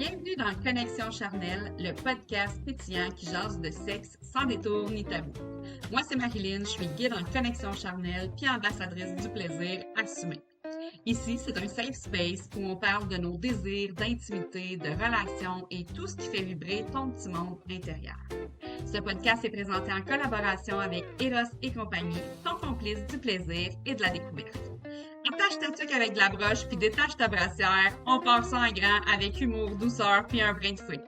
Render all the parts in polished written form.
Bienvenue dans Connexion charnelle, le podcast pétillant qui jase de sexe sans détour ni tabou. Moi, c'est Marilyn, je suis guide en connexion charnelle puis ambassadrice du plaisir assumé. Ici, c'est un safe space où on parle de nos désirs, d'intimité, de relations et tout ce qui fait vibrer ton petit monde intérieur. Ce podcast est présenté en collaboration avec Eros et compagnie, ton complice du plaisir et de la découverte. Attache ta tuque avec de la broche puis détache ta brassière. On part ça en grand avec humour, douceur puis un brin de fouet.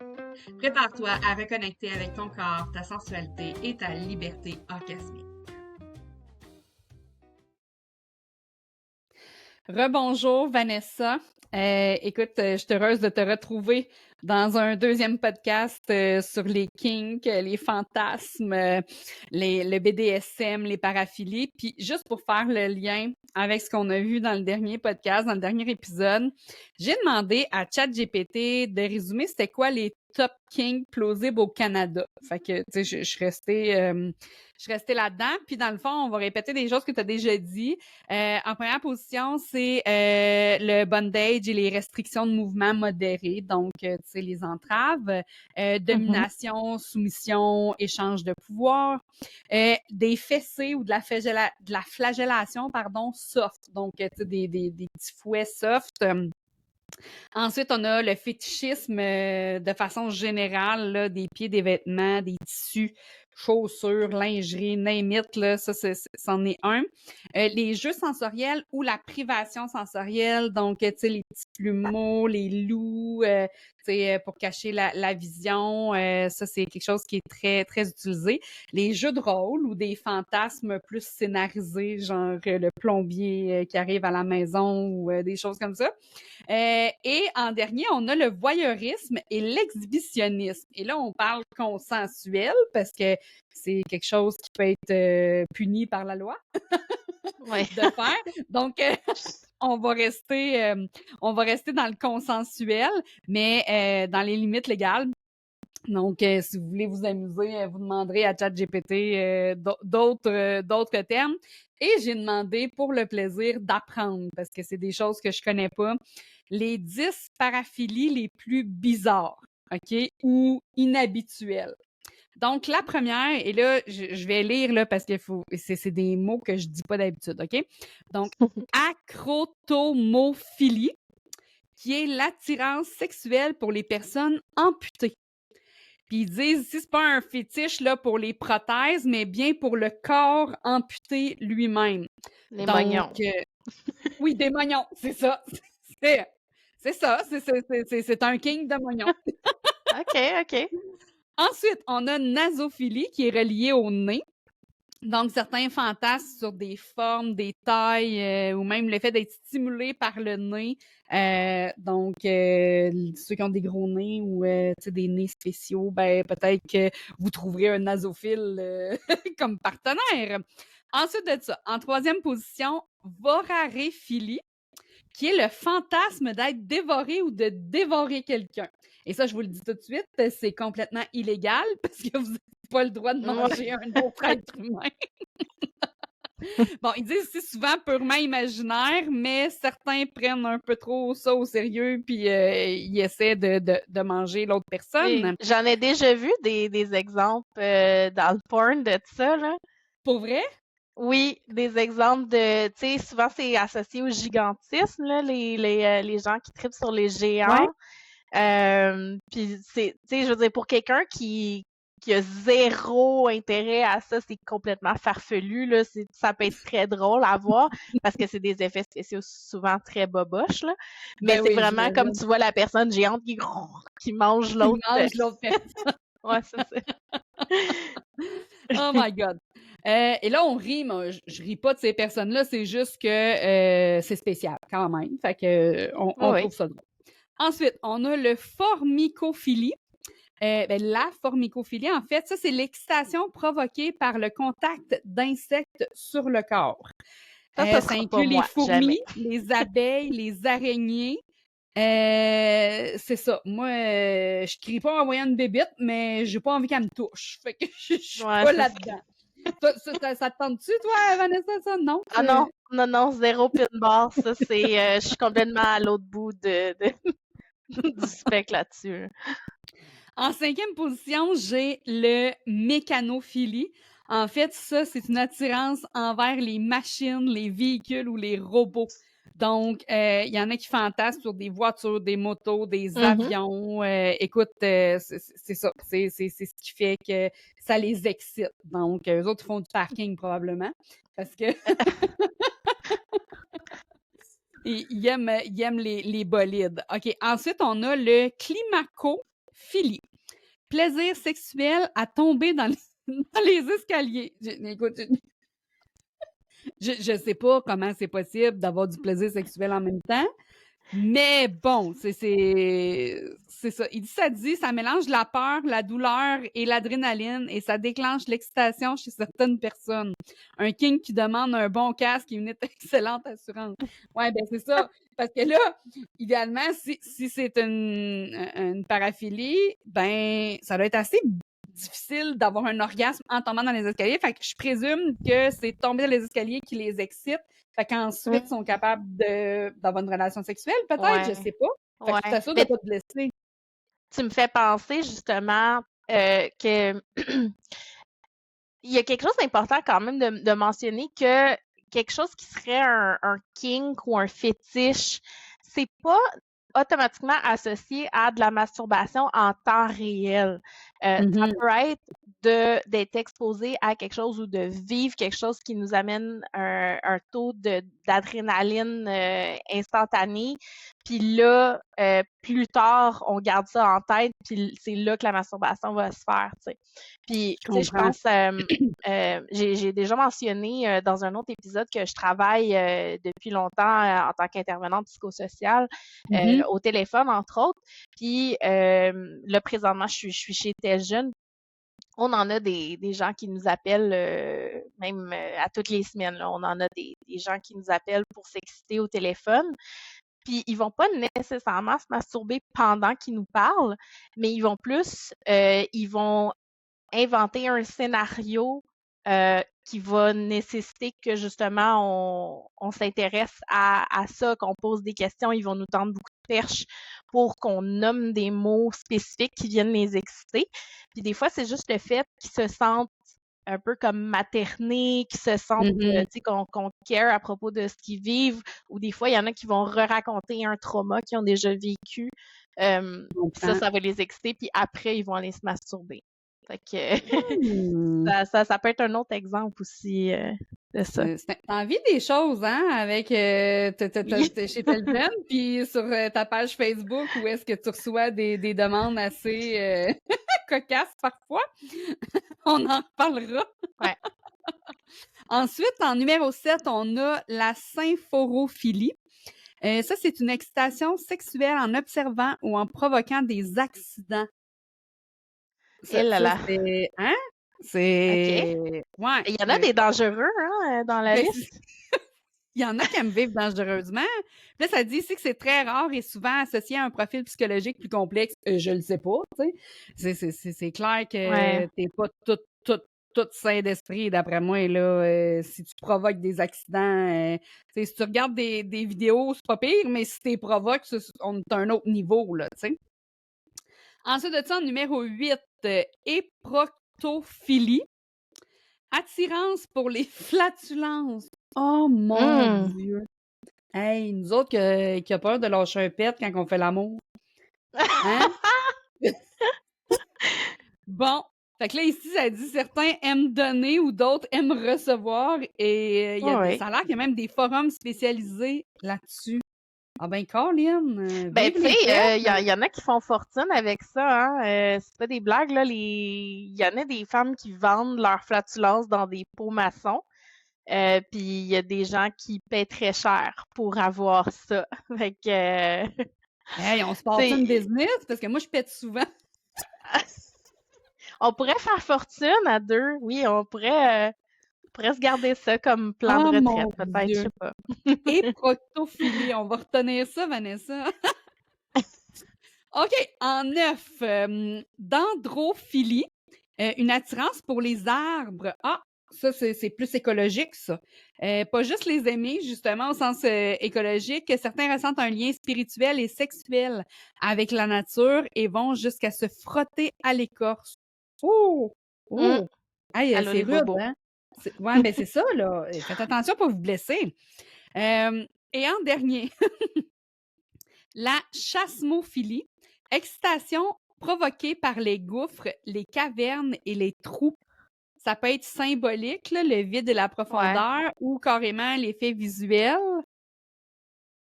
Prépare-toi à reconnecter avec ton corps, ta sensualité et ta liberté orgasmique. Rebonjour Vanessa. Écoute, je suis heureuse de te retrouver dans un deuxième podcast sur les kinks, les fantasmes, le BDSM, les paraphilies. Puis juste pour faire le lien avec ce qu'on a vu dans le dernier podcast, dans le dernier épisode, j'ai demandé à ChatGPT de résumer c'était quoi les top kinks plausibles au Canada. Fait que, tu sais, je suis restée là-dedans. Puis dans le fond, on va répéter des choses que tu as déjà dit. En première position, c'est le bondage et les restrictions de mouvement modérés, donc tu sais, les entraves, domination, soumission, échange de pouvoir, des fessées ou de la flagellation, soft, donc tu sais, des petits fouets soft. Ensuite, on a le fétichisme de façon générale, là, des pieds, des vêtements, des tissus, chaussures, lingerie, name it, là, c'en est un. Les jeux sensoriels ou la privation sensorielle, donc, tu sais, les petits plumeaux, les loups, tu sais, pour cacher la vision, ça, c'est quelque chose qui est très, très utilisé. Les jeux de rôle ou des fantasmes plus scénarisés, genre le plombier qui arrive à la maison ou des choses comme ça. Et en dernier, on a le voyeurisme et l'exhibitionnisme. Et là, on parle consensuel parce que c'est quelque chose qui peut être puni par la loi Ouais. de faire. Donc, on va rester dans le consensuel, mais dans les limites légales. Donc, si vous voulez vous amuser, vous demanderez à ChatGPT d'autres termes. Et j'ai demandé pour le plaisir d'apprendre, parce que c'est des choses que je connais pas, les 10 paraphilies les plus bizarres, OK, ou inhabituelles. Donc, la première, et là, je vais lire, là, parce que c'est des mots que je dis pas d'habitude, OK? Donc, acrotomophilie, qui est l'attirance sexuelle pour les personnes amputées. Puis ils disent ici, c'est pas un fétiche là, pour les prothèses, mais bien pour le corps amputé lui-même. Les Donc, moignons. oui, des moignons, c'est ça. C'est ça, c'est un king de moignons. OK. Ensuite, on a nasophilie qui est reliée au nez. Donc, certains fantasmes sur des formes, des tailles, ou même le fait d'être stimulé par le nez. Donc, ceux qui ont des gros nez ou des nez spéciaux, ben peut-être que vous trouverez un nasophile comme partenaire. Ensuite de ça, en troisième position, voraréphilie, qui est le fantasme d'être dévoré ou de dévorer quelqu'un. Et ça, je vous le dis tout de suite, c'est complètement illégal parce que vous n'avez pas le droit de manger un autre être humain. Bon, ils disent c'est souvent purement imaginaire, mais certains prennent un peu trop ça au sérieux puis ils essaient de manger l'autre personne. Oui, j'en ai déjà vu des exemples dans le porn de ça, là. Pour vrai? Oui, des exemples de, tu sais, souvent c'est associé au gigantisme, là, les gens qui trippent sur les géants. Puis c'est, tu sais, je veux dire, pour quelqu'un qui a zéro intérêt à ça, c'est complètement farfelu, là. Ça peut être très drôle à voir parce que c'est des effets spéciaux souvent très boboches, là. Mais Ben c'est oui, vraiment j'imagine. comme tu vois la personne géante qui mange l'autre. Qui mange l'autre personne. Ouais, c'est ça. Oh my God. Et là, on rit, mais je ris pas de ces personnes-là, c'est juste que c'est spécial quand même. Fait que on trouve ça drôle. Ensuite, on a le formicophilie. La formicophilie, en fait, ça, c'est l'excitation provoquée par le contact d'insectes sur le corps. Ça Ça inclut les fourmis, les abeilles, les araignées. C'est ça. Moi, je crie pas en voyant une bébite, mais j'ai pas envie qu'elle me touche. Fait que je suis pas là-dedans. Ça te tente-tu, toi, Vanessa, ça? Non? Ah non, zéro pin bar, ça, c'est... je suis complètement à l'autre bout de du spectre là-dessus. En 5e position, j'ai le mécanophilie. En fait, ça, c'est une attirance envers les machines, les véhicules ou les robots. Donc, il y en a qui fantasment sur des voitures, des motos, des avions. Écoute, c'est ça. C'est ce qui fait que ça les excite. Donc, eux autres font du parking probablement. Parce que ils aiment les bolides. OK. Ensuite, on a le climacophilie. Plaisir sexuel à tomber dans les escaliers. Écoute, je sais pas comment c'est possible d'avoir du plaisir sexuel en même temps, mais bon, c'est ça. Ça dit, ça mélange la peur, la douleur et l'adrénaline et ça déclenche l'excitation chez certaines personnes. Un king qui demande un bon casque et une excellente assurance. Ouais, ben c'est ça. Parce que là, idéalement, si c'est une paraphilie, ben ça doit être assez difficile d'avoir un orgasme en tombant dans les escaliers. Fait que je présume que c'est tomber dans les escaliers qui les excite. Fait qu'ensuite, ils sont capables d'avoir une relation sexuelle, peut-être, je sais pas. Fait que tu t'assures de ne pas te blesser. Tu me fais penser, justement, que il y a quelque chose d'important quand même de mentionner que quelque chose qui serait un kink ou un fétiche, c'est pas automatiquement associé à de la masturbation en temps réel. Ça peut être d'être exposé à quelque chose ou de vivre quelque chose qui nous amène un taux d'adrénaline instantané. Puis là, plus tard, on garde ça en tête, puis c'est là que la masturbation va se faire, tu sais. Puis, tu sais, je pense, j'ai déjà mentionné dans un autre épisode que je travaille depuis longtemps en tant qu'intervenante psychosociale au téléphone, entre autres. Puis là, présentement, je suis chez Tel Jeune. On en a des gens qui nous appellent même à toutes les semaines. Là. On en a des gens qui nous appellent pour s'exciter au téléphone. Puis ils vont pas nécessairement se masturber pendant qu'ils nous parlent, mais ils vont plus, ils vont inventer un scénario qui va nécessiter que justement on s'intéresse à ça, qu'on pose des questions. Ils vont nous tendre beaucoup de perches pour qu'on nomme des mots spécifiques qui viennent les exciter. Puis des fois, c'est juste le fait qu'ils se sentent un peu comme maternés, qui se sentent, tu sais, qu'on care à propos de ce qu'ils vivent, ou des fois, il y en a qui vont re-raconter un trauma qu'ils ont déjà vécu. Ça va les exciter, puis après, ils vont aller se masturber. Fait que ça peut être un autre exemple aussi de ça. T'as envie des choses, hein, avec chez Telgen, puis sur ta page Facebook, où est-ce que tu reçois des demandes assez cocasses parfois. On en reparlera. Ouais. Ensuite, en numéro 7, on a la symphorophilie. Ça, c'est une excitation sexuelle en observant ou en provoquant des accidents. Et là là. Hein? C'est... Okay. Ouais. Il y en a des dangereux, hein, dans la liste. Il y en a qui aiment vivre dangereusement. Puis là, ça dit ici que c'est très rare et souvent associé à un profil psychologique plus complexe. Je le sais pas, tu sais. C'est clair que t'es pas tout sain d'esprit, d'après moi, là. Si tu provoques des accidents, si tu regardes des vidéos, c'est pas pire, mais si tu les provoques, on est à un autre niveau, là, tu sais. Ensuite de ça, numéro 8, éproctophilie. Attirance pour les flatulences. Oh mon Dieu! Hey, nous autres qui a peur de lâcher un pet quand on fait l'amour. Hein? Bon. Fait que là, ici, ça dit certains aiment donner ou d'autres aiment recevoir. Et ça a l'air qu'il y a même des forums spécialisés là-dessus. Ah ben, Colin! Ben, tu sais, il y en a qui font fortune avec ça, hein. C'est pas des blagues, là. Il y en a des femmes qui vendent leur flatulence dans des pots maçons. Puis il y a des gens qui paient très cher pour avoir ça. Fait que... Hey, on se passe une business parce que moi, je pète souvent. On pourrait faire fortune à deux. Oui, on pourrait se garder ça comme plan de retraite, peut-être, je sais pas. Éproctophilie, on va retenir ça, Vanessa. OK, en 9, dendrophilie, une attirance pour les arbres. Ah, Ça, c'est plus écologique, ça. Pas juste les aimer, justement, au sens écologique, que certains ressentent un lien spirituel et sexuel avec la nature et vont jusqu'à se frotter à l'écorce. Oh! Mmh. Oh! Hey, Allô, c'est les rude, bobos. hein? Ouais, ben c'est ça, là. Faites attention pour vous blesser. Et en dernier, la chasmophilie, excitation provoquée par les gouffres, les cavernes et les trous. Ça peut être symbolique, là, le vide et la Ouais. profondeur, ou carrément l'effet visuel.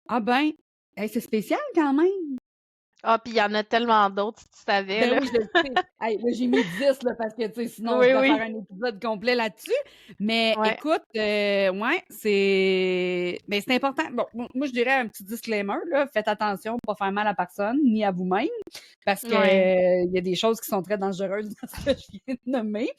Ah ben, hey, c'est spécial quand même. Ah, puis il y en a tellement d'autres, si tu savais, Ben là. oui, je le sais. Hey, là, j'ai mis 10 là, parce que, tu sais, sinon, on Oui, pourrait faire oui. un épisode complet là-dessus. Mais Ouais. écoute, ouais, c'est important. Bon, moi, je dirais un petit disclaimer, là. Faites attention pour pas faire mal à personne, ni à vous-même, parce que Ouais. il y a des choses qui sont très dangereuses dans ce que je viens de nommer.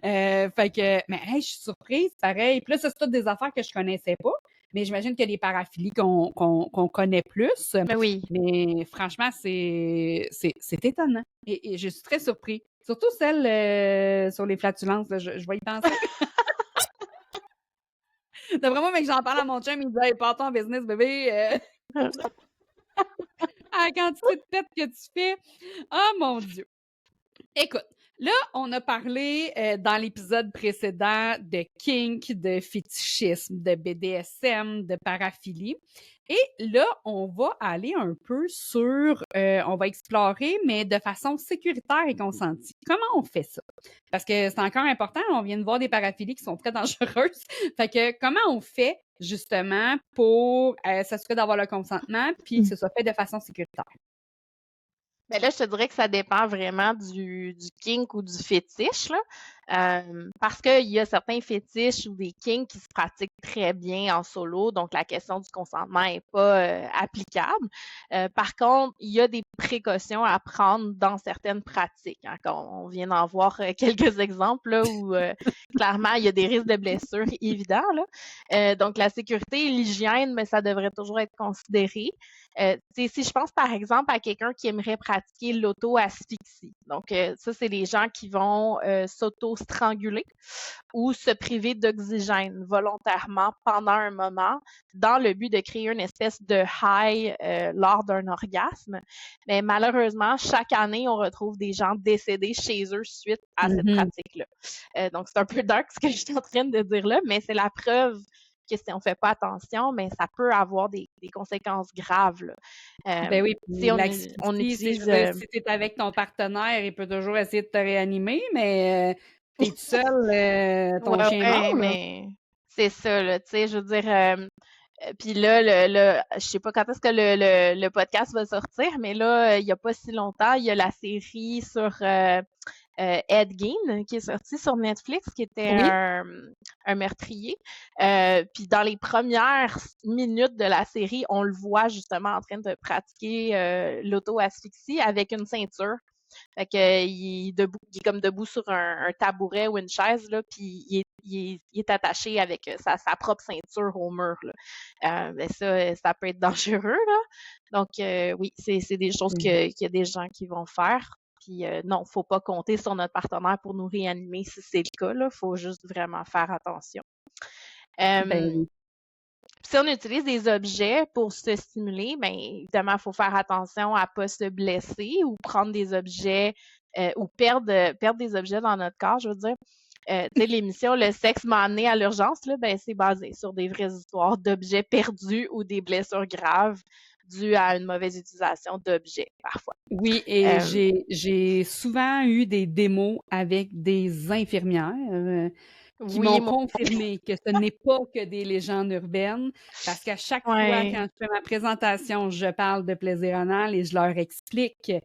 Fait que, mais hey, je suis surprise, pareil. Puis là, ça, c'est toutes des affaires que je connaissais pas. Mais j'imagine qu'il y a des paraphilies qu'on connaît plus. Mais oui. Mais franchement, c'est étonnant. Et je suis très surpris. Surtout celle sur les flatulences, là, je vais y penser. D'après moi, mec, j'en parle à mon chum, il me dit hey, pars en business, bébé. À la quantité de tête que tu fais. Oh mon Dieu. Écoute, là, on a parlé dans l'épisode précédent de kink, de fétichisme, de BDSM, de paraphilie. Et là, on va aller un peu sur, on va explorer, mais de façon sécuritaire et consentie. Comment on fait ça? Parce que c'est encore important, on vient de voir des paraphilies qui sont très dangereuses. Fait que comment on fait justement pour s'assurer d'avoir le consentement puis que ce soit fait de façon sécuritaire? Mais là, je te dirais que ça dépend vraiment du kink ou du fétiche, là. Parce qu'il y a certains fétiches ou des kinks qui se pratiquent très bien en solo, donc la question du consentement n'est pas applicable. Par contre, il y a des précautions à prendre dans certaines pratiques. Hein. On vient d'en voir quelques exemples là, où clairement il y a des risques de blessures évidents. Là. Donc la sécurité et l'hygiène, mais ça devrait toujours être considéré. Si je pense par exemple à quelqu'un qui aimerait pratiquer l'auto-asphyxie, donc ça, c'est les gens qui vont s'auto-stranguler ou se priver d'oxygène volontairement pendant un moment dans le but de créer une espèce de high lors d'un orgasme. Mais malheureusement, chaque année, on retrouve des gens décédés chez eux suite à cette pratique-là. Donc, c'est un peu dark ce que je suis en train de dire là, mais c'est la preuve que si on ne fait pas attention, mais ça peut avoir des conséquences graves. Là. Ben oui, Si on l'asphyxie, utilise... je veux dire, si tu es avec ton partenaire, il peut toujours essayer de te réanimer, mais t'es tout seul, ton chien ouais, mort, là. mais c'est ça, là, tu sais, je veux dire... Puis là, je sais pas quand est-ce que le podcast va sortir, mais là, il y a pas si longtemps, il y a la série sur Ed Gein qui est sortie sur Netflix, qui était Oui. un meurtrier. Puis dans les premières minutes de la série, on le voit justement en train de pratiquer l'auto-asphyxie avec une ceinture. Fait que il est comme debout sur un tabouret ou une chaise, là, puis il est attaché avec sa propre ceinture au mur. Là. Ben ça peut être dangereux, là. Donc oui, c'est des choses qu'il y a des gens qui vont faire. Puis non, faut pas compter sur notre partenaire pour nous réanimer si c'est le cas. Là, faut juste vraiment faire attention. Ben, Si on utilise des objets pour se stimuler, bien évidemment, il faut faire attention à ne pas se blesser ou prendre des objets ou perdre des objets dans notre corps, je veux dire. Tu sais, l'émission Le sexe m'a amené à l'urgence, là, ben, c'est basé sur des vraies histoires d'objets perdus ou des blessures graves dues à une mauvaise utilisation d'objets, parfois. oui, et j'ai souvent eu des démos avec des infirmières qui Oui, m'ont moi, confirmé que ce n'est pas que des légendes urbaines, parce qu'à chaque fois, ouais, quand je fais ma présentation, je parle de plaisir anal et je leur explique qu'il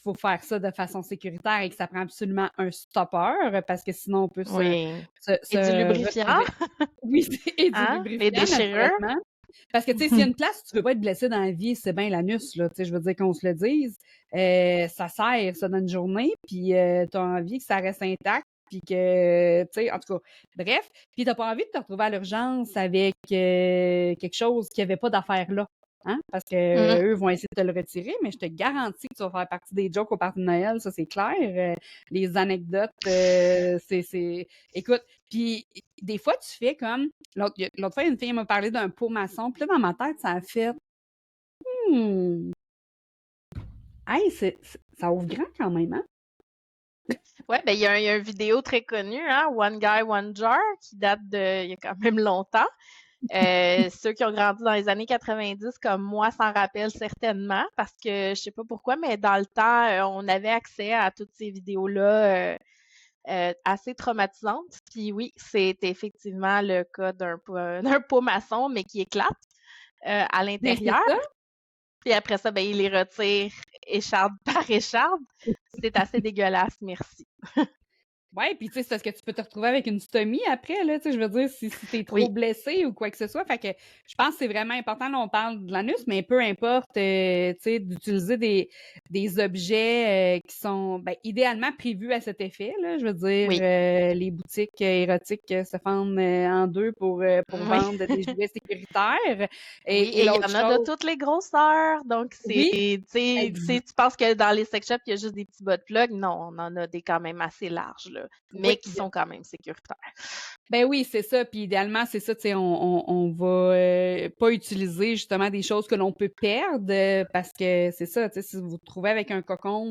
faut faire ça de façon sécuritaire et que ça prend absolument un stopper, parce que sinon on peut oui. se Et du lubrifiant, retrouver... Oui, et du hein? Les lubrifiant, déchirures. naturellement. Parce que, tu sais, s'il y a une place où tu veux pas être blessé dans la vie, c'est bien l'anus, là. Tu sais, je veux dire qu'on se le dise. Ça sert, ça, dans une journée, puis t'as envie que ça reste intact, puis que, tu sais, en tout cas, bref. Puis t'as pas envie de te retrouver à l'urgence avec quelque chose qui avait pas d'affaire là. hein, parce que Mhm. eux vont essayer de te le retirer, mais je te garantis que tu vas faire partie des jokes au party de Noël, ça c'est clair. Les anecdotes, Écoute, puis des fois tu fais comme... L'autre fois, une fille m'a parlé d'un pot maçon, puis là, dans ma tête, ça a fait... Hmm, hey, ça ouvre grand quand même, hein? Ouais, ben il y a une vidéo très connue, hein, One Guy, One Jar, qui date il y a quand même longtemps. Ceux qui ont grandi dans les années 90 comme moi s'en rappellent certainement parce que je sais pas pourquoi, mais dans le temps, on avait accès à toutes ces vidéos-là assez traumatisantes. Puis oui, c'est effectivement le cas d'un pot maçon, mais qui éclate à Ben, c'est l'intérieur. ça. Puis après ça, ben, il les retire écharde par écharde. C'est assez dégueulasse, merci. Ouais, puis tu sais, c'est parce que tu peux te retrouver avec une stomie après, là, tu sais, je veux dire, si t'es trop Oui. blessé ou quoi que ce soit. Fait que je pense que c'est vraiment important, là, on parle de l'anus, mais peu importe, tu sais, d'utiliser des objets qui sont, ben, idéalement prévus à cet effet, là. Je veux dire, Oui. les boutiques érotiques se fendent en deux pour Oui. vendre des jouets sécuritaires. Oui, Et et il y l'autre en a de chose, toutes les grosseurs. Donc, oui, tu sais, tu penses que dans les sex shops, il y a juste des petits butt plugs. Non, on en a des quand même assez larges, là, mais oui, qui sont quand même sécuritaires. ben oui, c'est ça. Puis idéalement, c'est ça, tu sais, on va pas utiliser justement des choses que l'on peut perdre parce que c'est ça, tu sais, si vous vous trouvez avec un cocon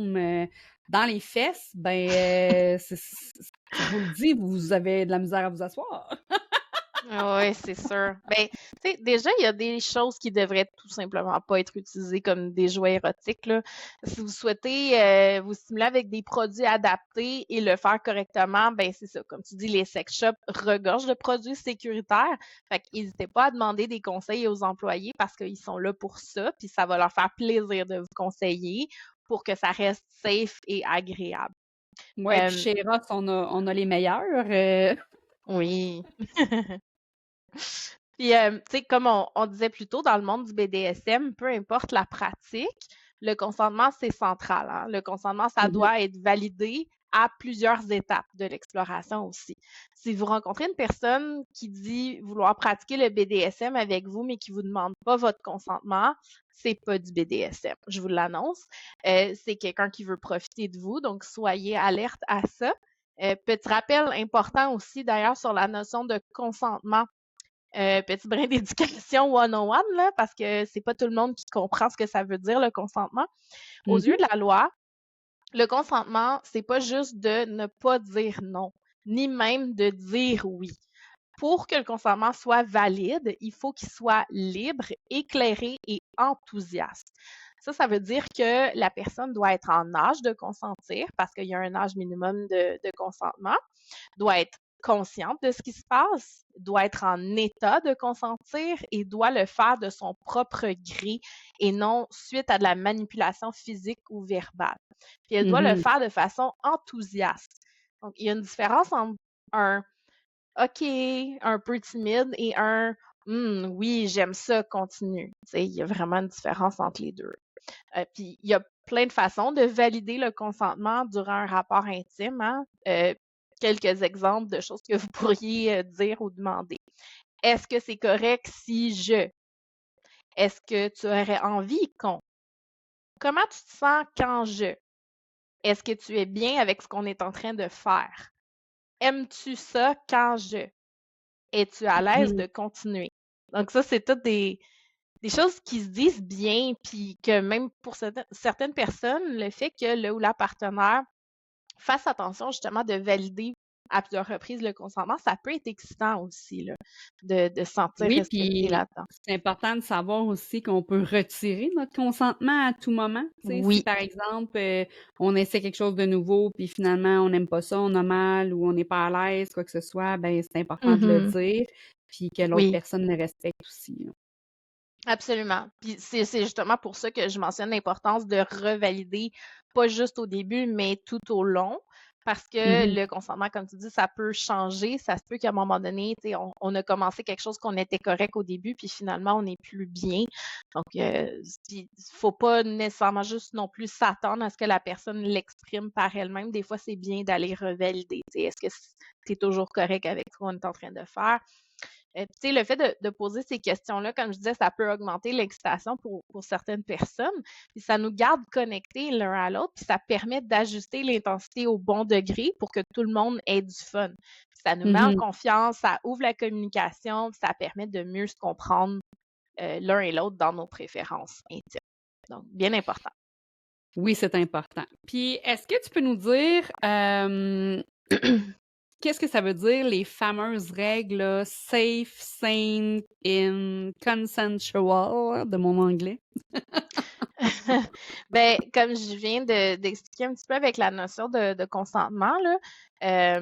dans les fesses, ben, je vous le dis, vous avez de la misère à vous asseoir. Oui, c'est sûr. Ben, tu sais, déjà, il y a des choses qui devraient tout simplement pas être utilisées comme des jouets érotiques, là. Si vous souhaitez vous stimuler avec des produits adaptés et le faire correctement, ben c'est ça. Comme tu dis, les sex shops regorgent de produits sécuritaires. Fait qu'hésitez pas à demander des conseils aux employés parce qu'ils sont là pour ça, puis ça va leur faire plaisir de vous conseiller pour que ça reste safe et agréable. Ouais, puis Euh, chez Ross, on a les meilleurs. oui. Puis, tu sais, comme on disait plus tôt, dans le monde du BDSM, peu importe la pratique, le consentement, c'est central, hein. Le consentement, ça Mhm. doit être validé à plusieurs étapes de l'exploration aussi. Si vous rencontrez une personne qui dit vouloir pratiquer le BDSM avec vous, mais qui vous demande pas votre consentement, c'est pas du BDSM. Je vous l'annonce. C'est quelqu'un qui veut profiter de vous, donc soyez alerte à ça. Petit rappel important aussi d'ailleurs sur la notion de consentement. Petit brin d'éducation 101, là, parce que c'est pas tout le monde qui comprend ce que ça veut dire, le consentement. Aux yeux Mhm. de la loi, le consentement, c'est pas juste de ne pas dire non, ni même de dire oui. Pour que le consentement soit valide, il faut qu'il soit libre, éclairé et enthousiaste. Ça veut dire que la personne doit être en âge de consentir, parce qu'il y a un âge minimum de consentement, doit être consciente de ce qui se passe, doit être en état de consentir et doit le faire de son propre gré et non suite à de la manipulation physique ou verbale. Puis elle doit le Mhm. faire de façon enthousiaste. Donc, il y a une différence entre un OK, un peu timide et un oui, j'aime ça, continue. Tu sais, il y a vraiment une différence entre les deux. Puis il y a plein de façons de valider le consentement durant un rapport intime, hein. Quelques exemples de choses que vous pourriez dire ou demander. Est-ce que c'est correct si je? Est-ce que tu aurais envie qu'on? Comment tu te sens quand je? Est-ce que tu es bien avec ce qu'on est en train de faire? Aimes-tu ça quand je? Es-tu à l'aise Mhm. de continuer? Donc ça, c'est toutes des choses qui se disent bien, puis que même pour certaines personnes, le fait que le ou la partenaire fasse attention justement de valider à plusieurs reprises le consentement, ça peut être excitant aussi, là, de se sentir Oui, respecté puis là-dedans. c'est important de savoir aussi qu'on peut retirer notre consentement à tout moment. Tu sais, si Oui. par exemple, on essaie quelque chose de nouveau, puis finalement on n'aime pas ça, on a mal ou on n'est pas à l'aise, quoi que ce soit, ben c'est important de le Mhm. dire, puis que l'autre Oui. personne le respecte aussi, là. Absolument. Puis c'est justement pour ça que je mentionne l'importance de revalider, pas juste au début, mais tout au long. Parce que Mhm. le consentement, comme tu dis, ça peut changer. Ça se peut qu'à un moment donné, tu sais, on a commencé quelque chose qu'on était correct au début, puis finalement, on n'est plus bien. Donc, il faut pas nécessairement juste non plus s'attendre à ce que la personne l'exprime par elle-même. Des fois, c'est bien d'aller revalider. Tu sais, est-ce que tu es toujours correct avec ce qu'on est en train de faire? Tu sais, le fait de poser ces questions-là, comme je disais, ça peut augmenter l'excitation pour certaines personnes, puis ça nous garde connectés l'un à l'autre, puis ça permet d'ajuster l'intensité au bon degré pour que tout le monde ait du fun. Puis ça nous met en confiance, ça ouvre la communication, puis ça permet de mieux se comprendre l'un et l'autre dans nos préférences intimes. Donc, bien important. Oui, c'est important. Puis, est-ce que tu peux nous dire qu'est-ce que ça veut dire, les fameuses règles là, safe, sane, in, consensual, de mon anglais? Ben, comme je viens d'expliquer un petit peu avec la notion de consentement, là,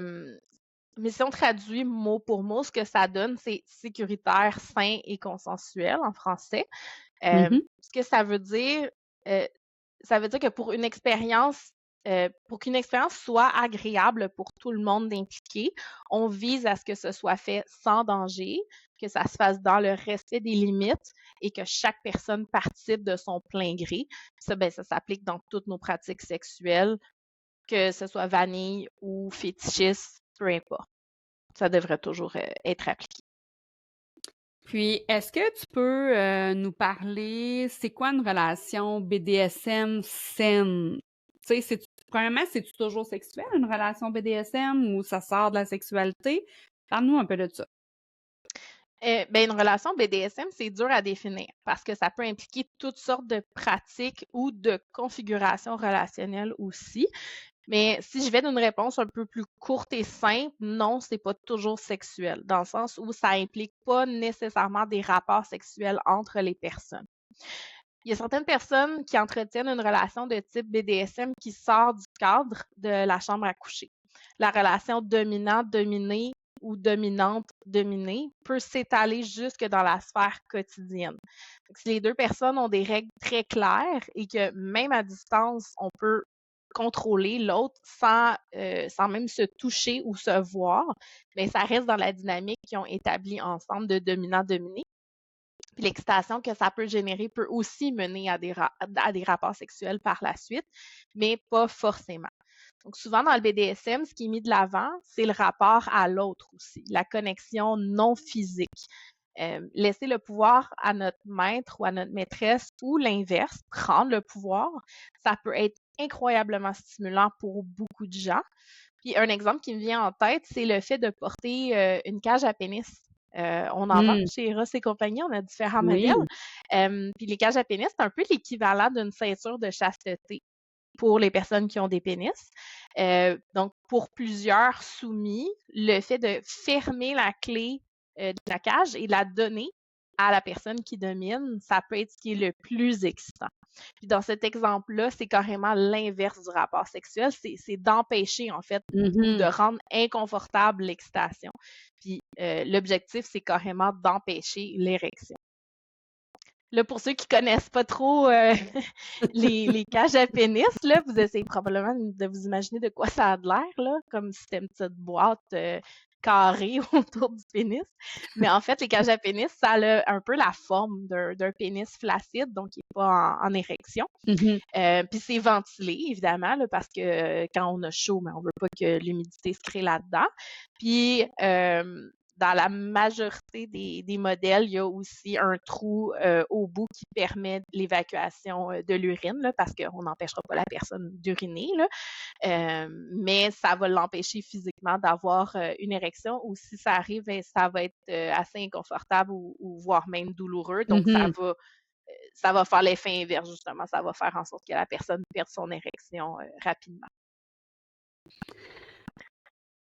mais si on traduit mot pour mot, ce que ça donne, c'est sécuritaire, sain et consensuel en français. Ce que ça veut dire que pour qu'une expérience soit agréable pour tout le monde impliqué, on vise à ce que ce soit fait sans danger, que ça se fasse dans le respect des limites et que chaque personne participe de son plein gré. Ça, ben, ça s'applique dans toutes nos pratiques sexuelles, que ce soit vanille ou fétichiste, peu importe. Ça devrait toujours être appliqué. Puis, est-ce que tu peux nous parler, c'est quoi une relation BDSM saine? Tu sais, premièrement, c'est-tu toujours sexuel, une relation BDSM, ou ça sort de la sexualité? Parle-nous un peu de ça. Ben, une relation BDSM, c'est dur à définir parce que ça peut impliquer toutes sortes de pratiques ou de configurations relationnelles aussi. Mais si je vais d'une réponse un peu plus courte et simple, non, c'est pas toujours sexuel, dans le sens où ça implique pas nécessairement des rapports sexuels entre les personnes. Il y a certaines personnes qui entretiennent une relation de type BDSM qui sort du cadre de la chambre à coucher. La relation dominant-dominé ou dominante-dominée peut s'étaler jusque dans la sphère quotidienne. Donc, si les deux personnes ont des règles très claires et que même à distance, on peut contrôler l'autre sans même se toucher ou se voir, mais ça reste dans la dynamique qu'ils ont établie ensemble de dominant-dominé. Puis l'excitation que ça peut générer peut aussi mener à des rapports sexuels par la suite, mais pas forcément. Donc souvent dans le BDSM, ce qui est mis de l'avant, c'est le rapport à l'autre aussi, la connexion non physique. Laisser le pouvoir à notre maître ou à notre maîtresse ou l'inverse, prendre le pouvoir, ça peut être incroyablement stimulant pour beaucoup de gens. Puis un exemple qui me vient en tête, c'est le fait de porter une cage à pénis. On en vend chez Ross et compagnie, on a différents modèles. Puis les cages à pénis, c'est un peu l'équivalent d'une ceinture de chasteté pour les personnes qui ont des pénis. Donc, pour plusieurs soumis, le fait de fermer la clé de la cage et de la donner à la personne qui domine, ça peut être ce qui est le plus excitant. Puis dans cet exemple-là, c'est carrément l'inverse du rapport sexuel, c'est d'empêcher en fait de rendre inconfortable l'excitation. Puis l'objectif, c'est carrément d'empêcher l'érection. Là, pour ceux qui connaissent pas trop les cages à pénis, là, vous essayez probablement de vous imaginer de quoi ça a de l'air, là, comme si c'était une petite boîte carrée autour du pénis. Mais en fait, les cages à pénis, ça a un peu la forme d'un pénis flaccide, donc qui n'est pas en érection. Puis c'est ventilé, évidemment, là, parce que quand on a chaud, mais on veut pas que l'humidité se crée là-dedans. Puis dans la majorité des modèles, il y a aussi un trou au bout qui permet l'évacuation de l'urine, là, parce qu'on n'empêchera pas la personne d'uriner, là. Mais ça va l'empêcher physiquement d'avoir une érection, ou si ça arrive, ça va être assez inconfortable ou voire même douloureux. Donc, ça va faire l'effet inverse, justement. Ça va faire en sorte que la personne perde son érection rapidement.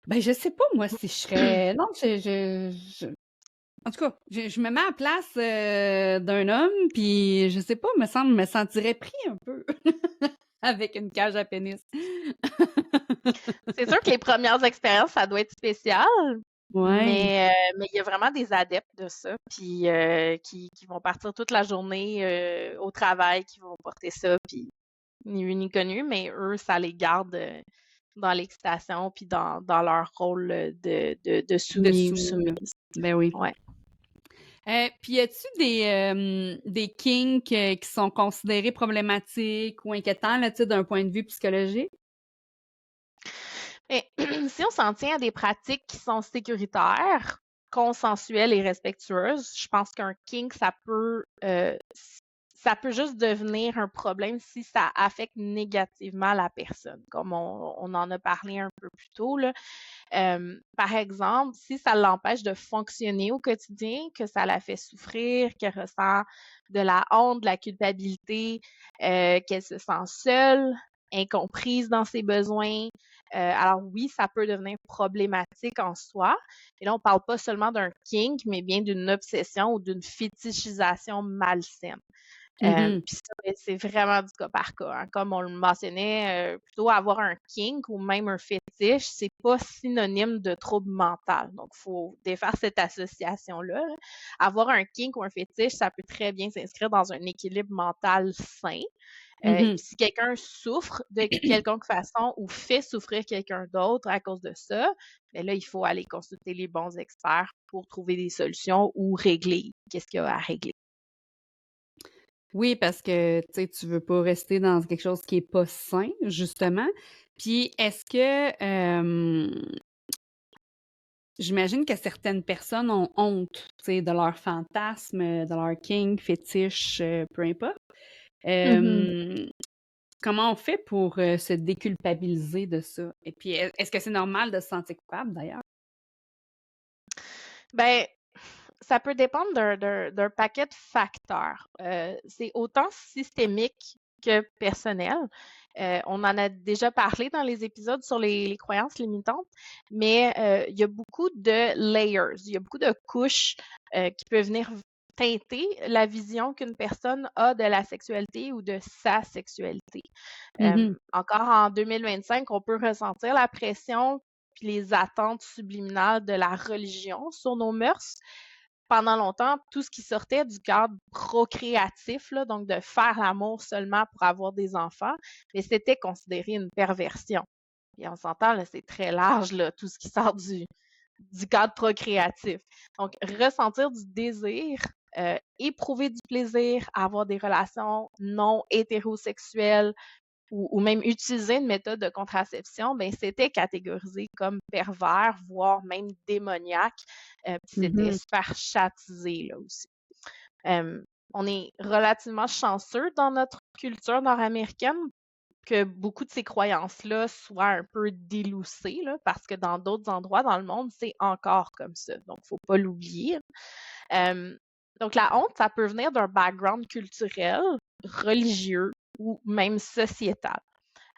Ben, je sais pas, moi, si je serais. Non, en tout cas, je me mets à la place d'un homme, puis je sais pas, me sentirais pris un peu avec une cage à pénis. C'est sûr que les premières expériences, ça doit être spécial. Ouais. Mais il y a vraiment des adeptes de ça, puis qui vont partir toute la journée au travail, qui vont porter ça, puis ni vu ni connu, mais eux, ça les garde dans l'excitation, puis dans leur rôle de soumis ou soumise. Ben oui. Ouais. Puis y a-tu des kinks qui sont considérés problématiques ou inquiétants là, d'un point de vue psychologique? Mais si on s'en tient à des pratiques qui sont sécuritaires, consensuelle et respectueuse, je pense qu'un kink, ça peut juste devenir un problème si ça affecte négativement la personne, comme on en a parlé un peu plus tôt, là. Par exemple, si ça l'empêche de fonctionner au quotidien, que ça la fait souffrir, qu'elle ressent de la honte, de la culpabilité, qu'elle se sent seule, incomprise dans ses besoins. Alors oui, ça peut devenir problématique en soi. Et là, on parle pas seulement d'un kink, mais bien d'une obsession ou d'une fétichisation malsaine. Mhm. Puis ça, ben, c'est vraiment du cas par cas, hein. Comme on le mentionnait, plutôt avoir un kink ou même un fétiche, c'est pas synonyme de trouble mental. Donc, il faut défaire cette association-là, là. Avoir un kink ou un fétiche, ça peut très bien s'inscrire dans un équilibre mental sain. Mhm. Si quelqu'un souffre de quelconque façon ou fait souffrir quelqu'un d'autre à cause de ça, ben là, il faut aller consulter les bons experts pour trouver des solutions ou régler qu'est-ce qu'il y a à régler. Oui, parce que tu sais, tu veux pas rester dans quelque chose qui est pas sain, justement. Puis est-ce que j'imagine que certaines personnes ont honte, tu sais, de leurs fantasmes, de leur kink, fétiche, peu importe. Mhm. Comment on fait pour se déculpabiliser de ça? Et puis, est-ce que c'est normal de se sentir coupable d'ailleurs? Ben, ça peut dépendre d'un paquet de facteurs. C'est autant systémique que personnel. On en a déjà parlé dans les épisodes sur les croyances limitantes, mais il y a beaucoup de layers, il y a beaucoup de couches qui peuvent venir teinter la vision qu'une personne a de la sexualité ou de sa sexualité. Mhm. Encore en 2025, on peut ressentir la pression puis les attentes subliminales de la religion sur nos mœurs. Pendant longtemps, tout ce qui sortait du cadre procréatif, là, donc de faire l'amour seulement pour avoir des enfants, mais c'était considéré une perversion. Et on s'entend, là, c'est très large, là, tout ce qui sort du cadre procréatif. Donc, ressentir du désir, éprouver du plaisir, avoir des relations non hétérosexuelles, ou même utiliser une méthode de contraception, ben c'était catégorisé comme pervers, voire même démoniaque. Puis c'était Mhm. super chatisé là aussi. On est relativement chanceux dans notre culture nord-américaine que beaucoup de ces croyances-là soient un peu déloussées, là, parce que dans d'autres endroits dans le monde, c'est encore comme ça. Donc, il ne faut pas l'oublier. Donc, la honte, ça peut venir d'un background culturel, religieux ou même sociétal.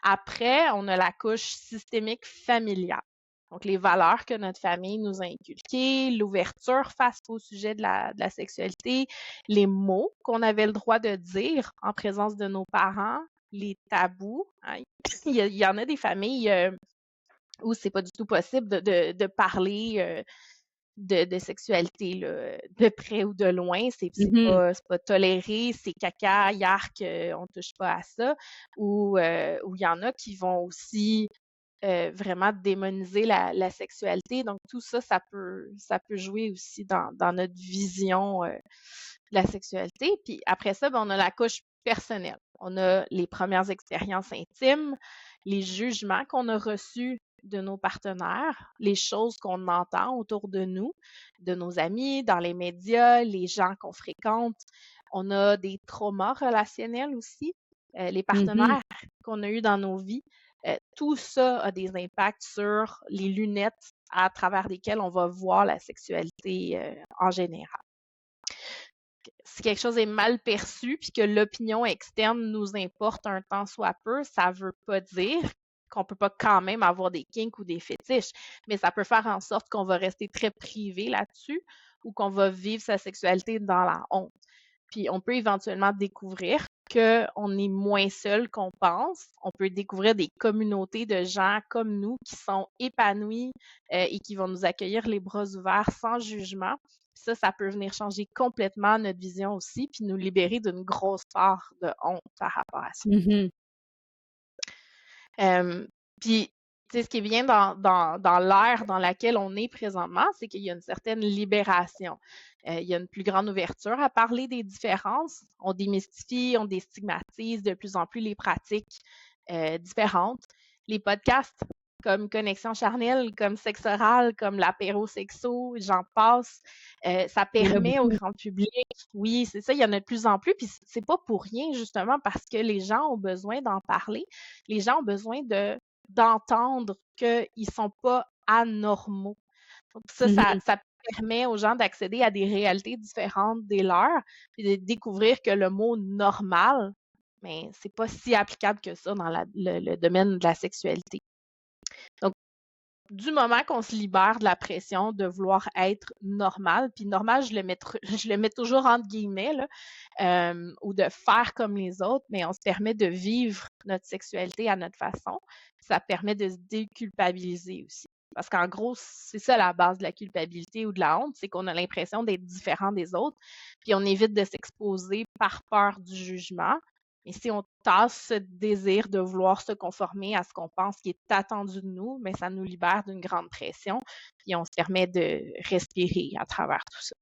Après, on a la couche systémique familiale. Donc, les valeurs que notre famille nous a inculquées, l'ouverture face au sujet de la sexualité, les mots qu'on avait le droit de dire en présence de nos parents, les tabous, hein. Il y en a des familles où c'est pas du tout possible de parler de sexualité, là, de près ou de loin. Mhm. C'est pas toléré, c'est caca, yark, on touche pas à ça. Ou il y en a qui vont aussi vraiment démoniser la sexualité. Donc, tout ça, ça peut jouer aussi dans notre vision de la sexualité. Puis après ça, ben, on a la couche personnelle. On a les premières expériences intimes, les jugements qu'on a reçus de nos partenaires, les choses qu'on entend autour de nous, de nos amis, dans les médias, les gens qu'on fréquente. On a des traumas relationnels aussi, les Mhm. partenaires qu'on a eus dans nos vies. Tout ça a des impacts sur les lunettes à travers lesquelles on va voir la sexualité en général. Si quelque chose est mal perçu puis que l'opinion externe nous importe un tant soit peu, ça veut pas dire qu'on peut pas quand même avoir des kinks ou des fétiches, mais ça peut faire en sorte qu'on va rester très privé là-dessus ou qu'on va vivre sa sexualité dans la honte. Puis on peut éventuellement découvrir qu'on est moins seul qu'on pense. On peut découvrir des communautés de gens comme nous qui sont épanouis et qui vont nous accueillir les bras ouverts sans jugement. Ça peut venir changer complètement notre vision aussi, puis nous libérer d'une grosse part de honte par rapport à ça. Mhm. Puis, tu sais, ce qui est bien dans l'ère dans laquelle on est présentement, c'est qu'il y a une certaine libération. Il y a une plus grande ouverture à parler des différences. On démystifie, on déstigmatise de plus en plus les pratiques différentes. Les podcasts comme connexion charnelle, comme sexe oral, comme l'apéro sexo, j'en passe. Ça Il y en a permet au beaucoup. grand public, oui, c'est ça, il y en a de plus en plus, puis c'est pas pour rien, justement, parce que les gens ont besoin d'en parler. Les gens ont besoin d'entendre qu'ils sont pas anormaux. Donc ça permet aux gens d'accéder à des réalités différentes des leurs, puis de découvrir que le mot normal, mais c'est pas si applicable que ça dans le domaine de la sexualité. Donc, du moment qu'on se libère de la pression de vouloir être normal, puis normal, je le mets toujours entre guillemets, là, ou de faire comme les autres, mais on se permet de vivre notre sexualité à notre façon. Ça permet de se déculpabiliser aussi. Parce qu'en gros, c'est ça la base de la culpabilité ou de la honte, c'est qu'on a l'impression d'être différent des autres, puis on évite de s'exposer par peur du jugement. Mais si on tasse ce désir de vouloir se conformer à ce qu'on pense qui est attendu de nous, mais ça nous libère d'une grande pression, puis on se permet de respirer à travers tout ça.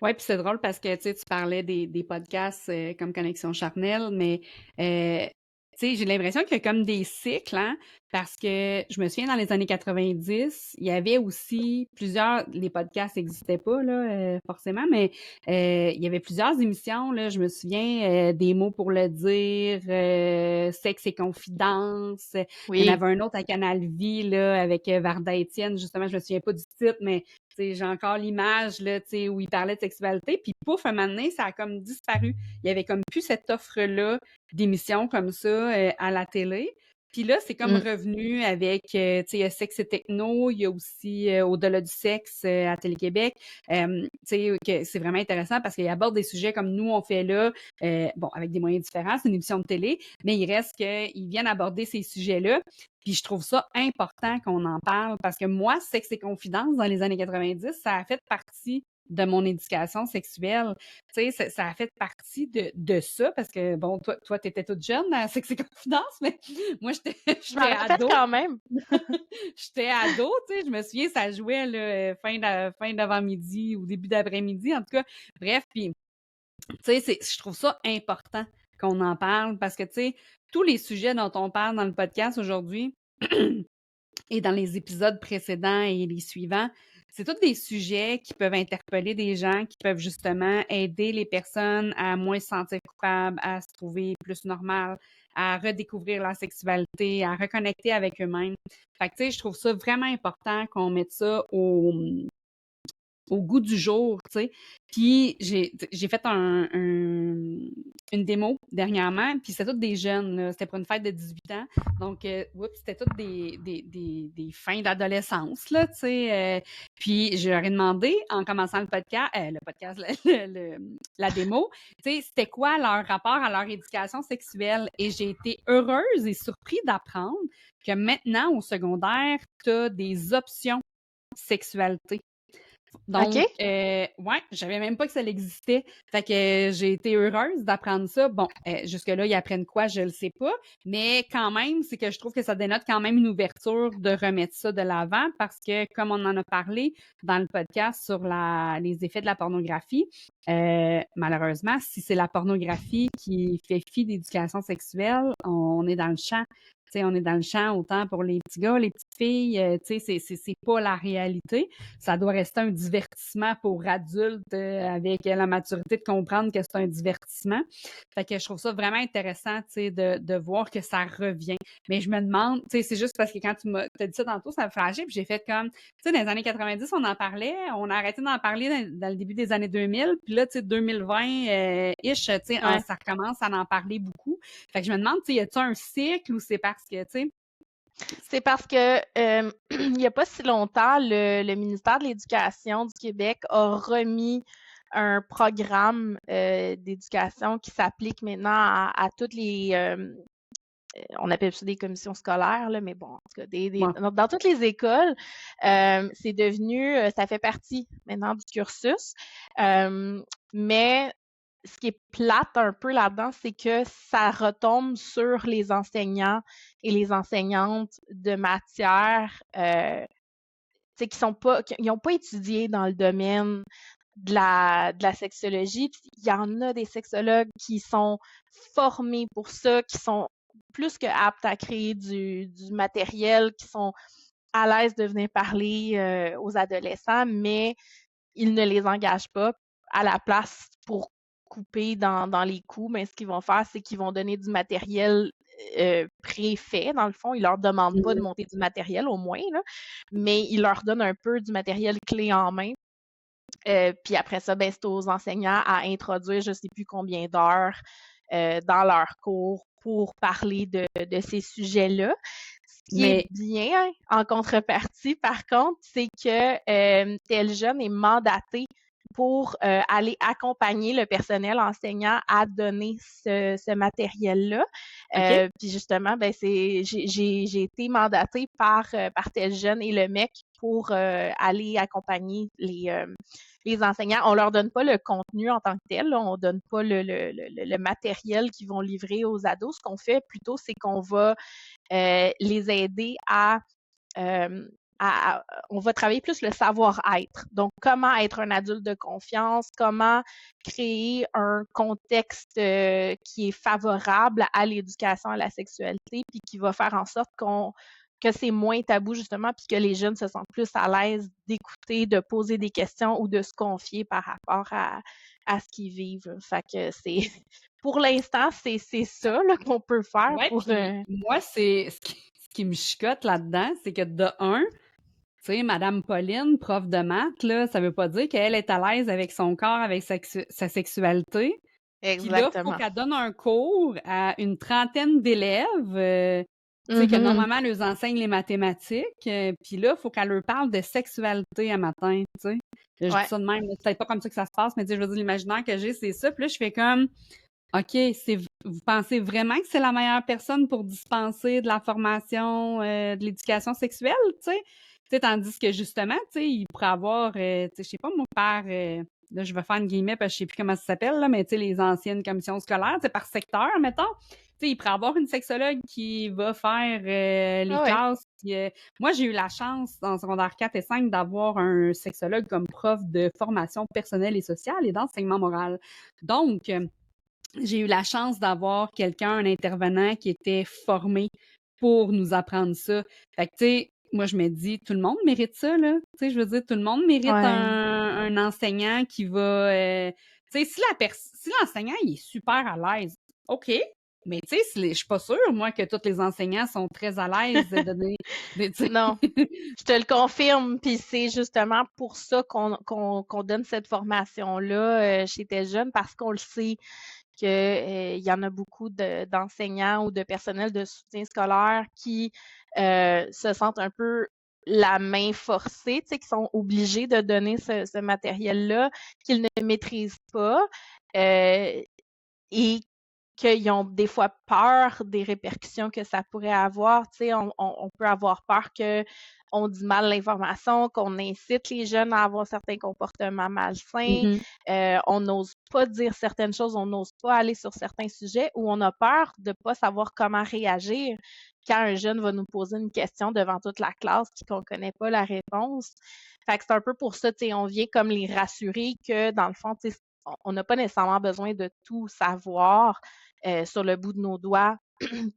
Oui, puis c'est drôle parce que tu parlais des podcasts comme Connexion charnelle, mais j'ai l'impression qu'il y a comme des cycles, hein, parce que je me souviens dans les années 90, il y avait aussi les podcasts n'existaient pas là, forcément, mais il y avait plusieurs émissions, là, je me souviens des mots pour le dire, Sexe et confidence, il y en avait un autre à Canal Vie là, avec Varda Étienne, justement, je me souviens pas du titre, mais j'ai encore l'image là, où il parlait de sexualité, puis pouf, un moment donné, ça a comme disparu. Il y avait comme plus cette offre-là d'émissions comme ça à la télé. Puis là, c'est comme revenu avec, il y a Sexe et Techno, il y a aussi Au-delà du sexe à Télé-Québec. Que c'est vraiment intéressant parce qu'il aborde des sujets comme nous, on fait là, bon, avec des moyens différents, c'est une émission de télé, mais il reste qu'ils viennent aborder ces sujets-là. Puis je trouve ça important qu'on en parle parce que moi, Sexe et confidence, dans les années 90, ça a fait partie de mon éducation sexuelle. Tu sais, ça a fait partie de ça parce que, bon, toi, t'étais toute jeune à Sexe et confidence, mais moi, j'étais Je m'en rappelle ado. quand même. J'étais ado, tu sais, je me souviens, ça jouait là, fin d'avant-midi ou début d'après-midi, en tout cas. Bref, puis, tu sais, je trouve ça important qu'on en parle parce que, tu sais, tous les sujets dont on parle dans le podcast aujourd'hui et dans les épisodes précédents et les suivants, c'est tous des sujets qui peuvent interpeller des gens, qui peuvent justement aider les personnes à moins se sentir coupables, à se trouver plus normales, à redécouvrir leur sexualité, à reconnecter avec eux-mêmes. Fait que, tu sais, je trouve ça vraiment important qu'on mette ça au goût du jour, tu sais. Puis j'ai fait une démo dernièrement, puis c'était toutes des jeunes, là. C'était pour une fête de 18 ans. Donc, c'était toutes des fins d'adolescence, là, tu sais. Puis je leur ai demandé, en commençant la démo, tu sais, c'était quoi leur rapport à leur éducation sexuelle. Et j'ai été heureuse et surprise d'apprendre que maintenant, au secondaire, tu as des options sexualité. Donc, ouais, je savais même pas que ça existait. Fait que j'ai été heureuse d'apprendre ça. Bon, jusque-là, ils apprennent quoi, je le sais pas. Mais quand même, c'est que je trouve que ça dénote quand même une ouverture de remettre ça de l'avant parce que, comme on en a parlé dans le podcast sur les effets de la pornographie, malheureusement, si c'est la pornographie qui fait fi d'éducation sexuelle, on est dans le champ. T'sais, on est dans le champ autant pour les petits gars, les petites filles, c'est pas la réalité. Ça doit rester un divertissement pour adultes avec la maturité de comprendre que c'est un divertissement. Fait que je trouve ça vraiment intéressant, de voir que ça revient. Mais je me demande, c'est juste parce que quand tu m'as dit ça tantôt, ça me flashait, puis j'ai fait comme, dans les années 90, on en parlait, on a arrêté d'en parler dans le début des années 2000, puis là, 2020-ish, ça recommence à en parler beaucoup. Fait que je me demande, y a-t-il un cycle ou c'est parce que, C'est parce que il n'y a pas si longtemps, le ministère de l'Éducation du Québec a remis un programme d'éducation qui s'applique maintenant à toutes les on appelle ça des commissions scolaires, là, mais bon, en tout cas, dans toutes les écoles, c'est devenu, ça fait partie maintenant du cursus. Mais ce qui est plate un peu là-dedans, c'est que ça retombe sur les enseignants et les enseignantes de matières qui n'ont pas étudié dans le domaine de la sexologie. Il y en a des sexologues qui sont formés pour ça, qui sont plus que aptes à créer du matériel, qui sont à l'aise de venir parler aux adolescents, mais ils ne les engagent pas. À la place, pour couper dans les coûts, mais ce qu'ils vont faire, c'est qu'ils vont donner du matériel préfet, dans le fond. Ils leur demandent pas de monter du matériel, au moins, là, mais ils leur donnent un peu du matériel clé en main. Puis après ça, ben, c'est aux enseignants à introduire je sais plus combien d'heures dans leur cours pour parler de ces sujets-là. Ce qui est bien en contrepartie, par contre, c'est que tel jeune est mandaté pour aller accompagner le personnel enseignant à donner ce matériel-là. Puis justement, ben j'ai été mandatée par tel jeune et le MEC pour aller accompagner les enseignants. On leur donne pas le contenu en tant que tel, là. On donne pas le matériel qu'ils vont livrer aux ados. Ce qu'on fait plutôt, c'est qu'on va les aider on va travailler plus le savoir-être. Donc, comment être un adulte de confiance, comment créer un contexte qui est favorable à l'éducation à la sexualité, puis qui va faire en sorte que c'est moins tabou, justement, puis que les jeunes se sentent plus à l'aise d'écouter, de poser des questions ou de se confier par rapport à ce qu'ils vivent. Fait que c'est, pour l'instant, c'est ça là, qu'on peut faire. Ouais, pour. Moi, c'est ce qui me chicote là-dedans, c'est que de un, tu sais, Madame Pauline, prof de maths, là, ça veut pas dire qu'elle est à l'aise avec son corps, avec sa sexualité. Puis là, il faut Exactement. qu'elle donne un cours à une trentaine d'élèves, tu sais, que normalement, elle leur enseigne les mathématiques. Puis là, il faut qu'elle leur parle de sexualité à matin, tu sais. Je dis ça de même, c'est peut-être pas comme ça que ça se passe, mais tu sais, je veux dire, l'imaginaire que j'ai, c'est ça. Puis là, je fais comme, OK, vous pensez vraiment que c'est la meilleure personne pour dispenser de la formation, de l'éducation sexuelle, tu sais? Tu sais, tandis que justement, tu sais, il pourrait avoir, tu sais, je sais pas, moi, là, je vais faire une guillemets parce que je sais plus comment ça s'appelle, là, mais tu sais, les anciennes commissions scolaires, tu sais, par secteur, mettons. Tu sais, il pourrait avoir une sexologue qui va faire les classes. Puis, moi, j'ai eu la chance, en secondaire 4 et 5, d'avoir un sexologue comme prof de formation personnelle et sociale et d'enseignement moral. Donc, j'ai eu la chance d'avoir quelqu'un, un intervenant qui était formé pour nous apprendre ça. Fait que, tu sais, moi, je me dis, tout le monde mérite ça, là. Tu sais, je veux dire, tout le monde mérite un enseignant qui va... tu sais, si l'enseignant, il est super à l'aise, OK, mais tu sais, je suis pas sûre, moi, que tous les enseignants sont très à l'aise de donner... Non, je te le confirme, puis c'est justement pour ça qu'on donne cette formation-là chez Tes Jeunes, parce qu'on le sait qu'il y en a beaucoup d'enseignants ou de personnel de soutien scolaire qui se sentent un peu la main forcée, tu sais, qui sont obligés de donner ce matériel-là, qu'ils ne maîtrisent pas et qu'ils ont des fois peur des répercussions que ça pourrait avoir. Tu sais, on peut avoir peur qu'on dit mal l'information, qu'on incite les jeunes à avoir certains comportements malsains. On n'ose pas dire certaines choses, on n'ose pas aller sur certains sujets, ou on a peur de ne pas savoir comment réagir quand un jeune va nous poser une question devant toute la classe et qu'on ne connaît pas la réponse. Fait que c'est un peu pour ça, tu sais, on vient comme les rassurer que, dans le fond, tu sais, on n'a pas nécessairement besoin de tout savoir sur le bout de nos doigts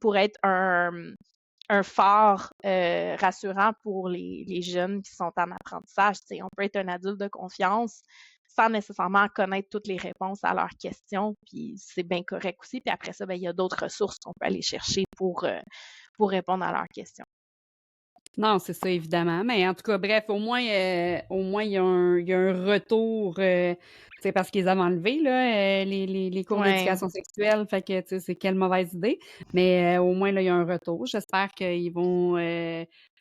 pour être un phare rassurant pour les jeunes qui sont en apprentissage. Tu sais, on peut être un adulte de confiance sans nécessairement connaître toutes les réponses à leurs questions, puis c'est bien correct aussi. Puis après ça, ben, il y a d'autres ressources qu'on peut aller chercher pour répondre à leurs questions. Non, c'est ça, évidemment. Mais en tout cas, bref, au moins, il y a un retour, tu sais, parce qu'ils avaient enlevé, là, les cours d'éducation sexuelle. Fait que, tu sais, c'est quelle mauvaise idée. Mais au moins, là, il y a un retour. J'espère qu'ils vont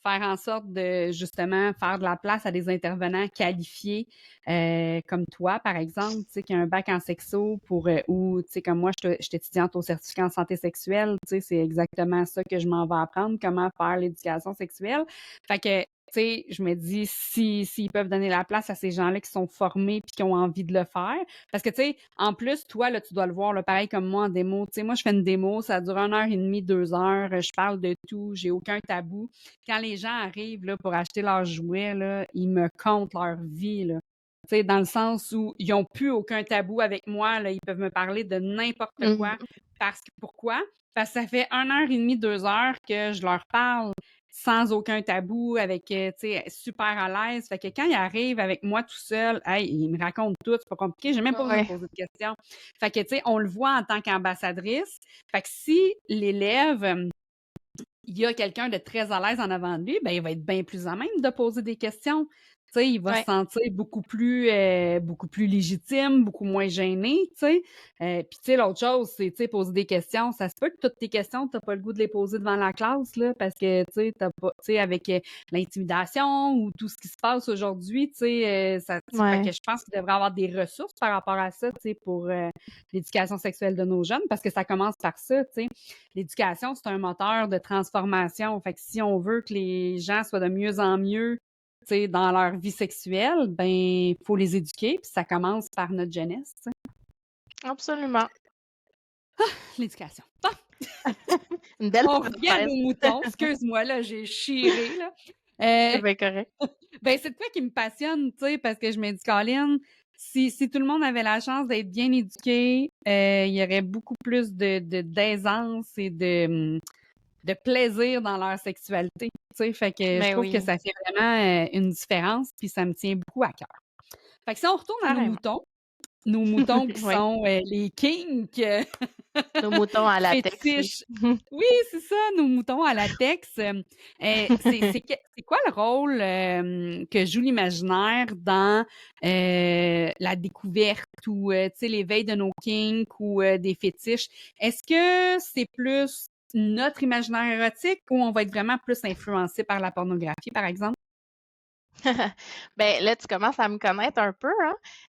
faire en sorte de, justement, faire de la place à des intervenants qualifiés, comme toi, par exemple, tu sais, qui a un bac en sexo ou, tu sais, comme moi, je suis étudiante au certificat en santé sexuelle, tu sais, c'est exactement ça que je m'en vais apprendre, comment faire l'éducation sexuelle. Fait que, tu sais, je me dis, s'ils peuvent donner la place à ces gens-là qui sont formés puis qui ont envie de le faire. Parce que, tu sais, en plus, toi, là, tu dois le voir, là, pareil comme moi en démo. Tu sais, moi, je fais une démo, ça dure 1h30, 2 heures. Je parle de tout, j'ai aucun tabou. Quand les gens arrivent, là, pour acheter leurs jouets, là, ils me content leur vie, là. Tu sais, dans le sens où ils n'ont plus aucun tabou avec moi, là, ils peuvent me parler de n'importe quoi. Pourquoi? Parce que ça fait 1h30, 2 heures que je leur parle sans aucun tabou, avec, tu sais, super à l'aise. Fait que quand ils arrivent avec moi tout seul, hey, ils me racontent tout, c'est pas compliqué, j'ai même pas besoin de Ouais. poser de questions. Fait que, tu sais, on le voit en tant qu'ambassadrice. Fait que si l'élève, il y a quelqu'un de très à l'aise en avant de lui, ben, il va être bien plus à même de poser des questions. Tu sais, il va se Ouais. sentir beaucoup plus légitime, beaucoup moins gêné, tu sais. Puis, tu sais, l'autre chose, c'est, tu sais, poser des questions. Ça se peut que toutes tes questions, t'as pas le goût de les poser devant la classe, là, parce que, tu sais, t'as pas, tu sais, avec l'intimidation ou tout ce qui se passe aujourd'hui, tu sais, fait que Ouais. je pense qu'il devrait y avoir des ressources par rapport à ça, tu sais, pour l'éducation sexuelle de nos jeunes, parce que ça commence par ça, tu sais. L'éducation, c'est un moteur de transformation. Fait que si on veut que les gens soient de mieux en mieux, tu sais, dans leur vie sexuelle, ben, il faut les éduquer, puis ça commence par notre jeunesse, tu sais. Absolument. L'éducation. Bon, Une belle on revient à parenthèse. nos moutons. Excuse-moi, là, j'ai chiré, là. C'est Euh, bien correct. ben, c'est de quoi qui me passionne, tu sais, parce que je me dis, Colin, si tout le monde avait la chance d'être bien éduqué, il y aurait beaucoup plus d'aisance et de plaisir dans leur sexualité. Tu sais, fait que je Mais trouve que oui, ça fait vraiment une différence, puis ça me tient beaucoup à cœur. Fait que si on retourne à carrément. nos moutons qui Oui, sont les kinks, nos moutons à latex, oui. fétiches. Oui, c'est ça, nos moutons à latex. C'est quoi le rôle que joue l'imaginaire dans la découverte ou tu sais, l'éveil de nos kinks ou des fétiches? Est-ce que c'est plus notre imaginaire érotique ou on va être vraiment plus influencé par la pornographie, par exemple? Ben là, tu commences à me connaître un peu,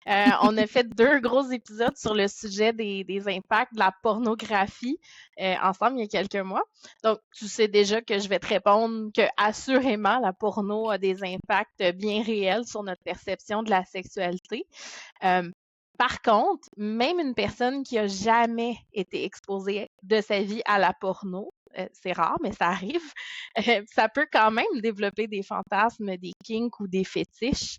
hein? On a fait 2 gros épisodes sur le sujet des impacts de la pornographie ensemble il y a quelques mois. Donc, tu sais déjà que je vais te répondre que assurément la porno a des impacts bien réels sur notre perception de la sexualité. Euh, Par contre, même une personne qui a jamais été exposée de sa vie à la porno, c'est rare, mais ça arrive, ça peut quand même développer des fantasmes, des kinks ou des fétiches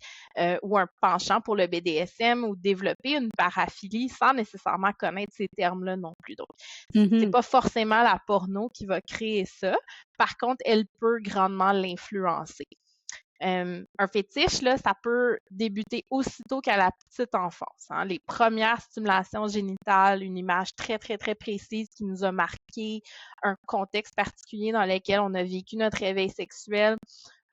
ou un penchant pour le BDSM ou développer une paraphilie sans nécessairement connaître ces termes-là non plus. Donc, c'est Mhm. pas forcément la porno qui va créer ça. Par contre, elle peut grandement l'influencer. Un fétiche, là, ça peut débuter aussitôt qu'à la petite enfance, hein. Les premières stimulations génitales, une image très, très, très précise qui nous a marqué, un contexte particulier dans lequel on a vécu notre réveil sexuel.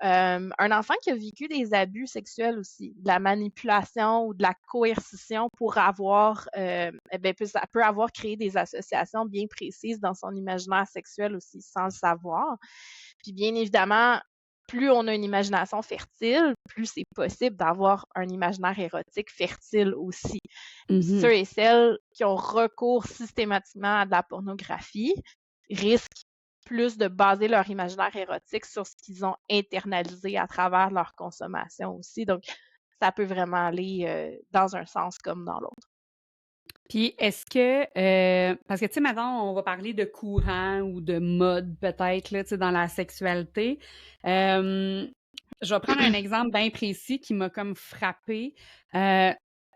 Un enfant qui a vécu des abus sexuels aussi, de la manipulation ou de la coercition pour avoir, ça peut avoir créé des associations bien précises dans son imaginaire sexuel aussi, sans le savoir. Puis bien évidemment, plus on a une imagination fertile, plus c'est possible d'avoir un imaginaire érotique fertile aussi. Mhm. Ceux et celles qui ont recours systématiquement à de la pornographie risquent plus de baser leur imaginaire érotique sur ce qu'ils ont internalisé à travers leur consommation aussi. Donc, ça peut vraiment aller dans un sens comme dans l'autre. Puis est-ce que, parce que tu sais, maintenant, on va parler de courant ou de mode peut-être, là, tu sais, dans la sexualité. Euh, je vais prendre un exemple bien précis qui m'a comme frappé.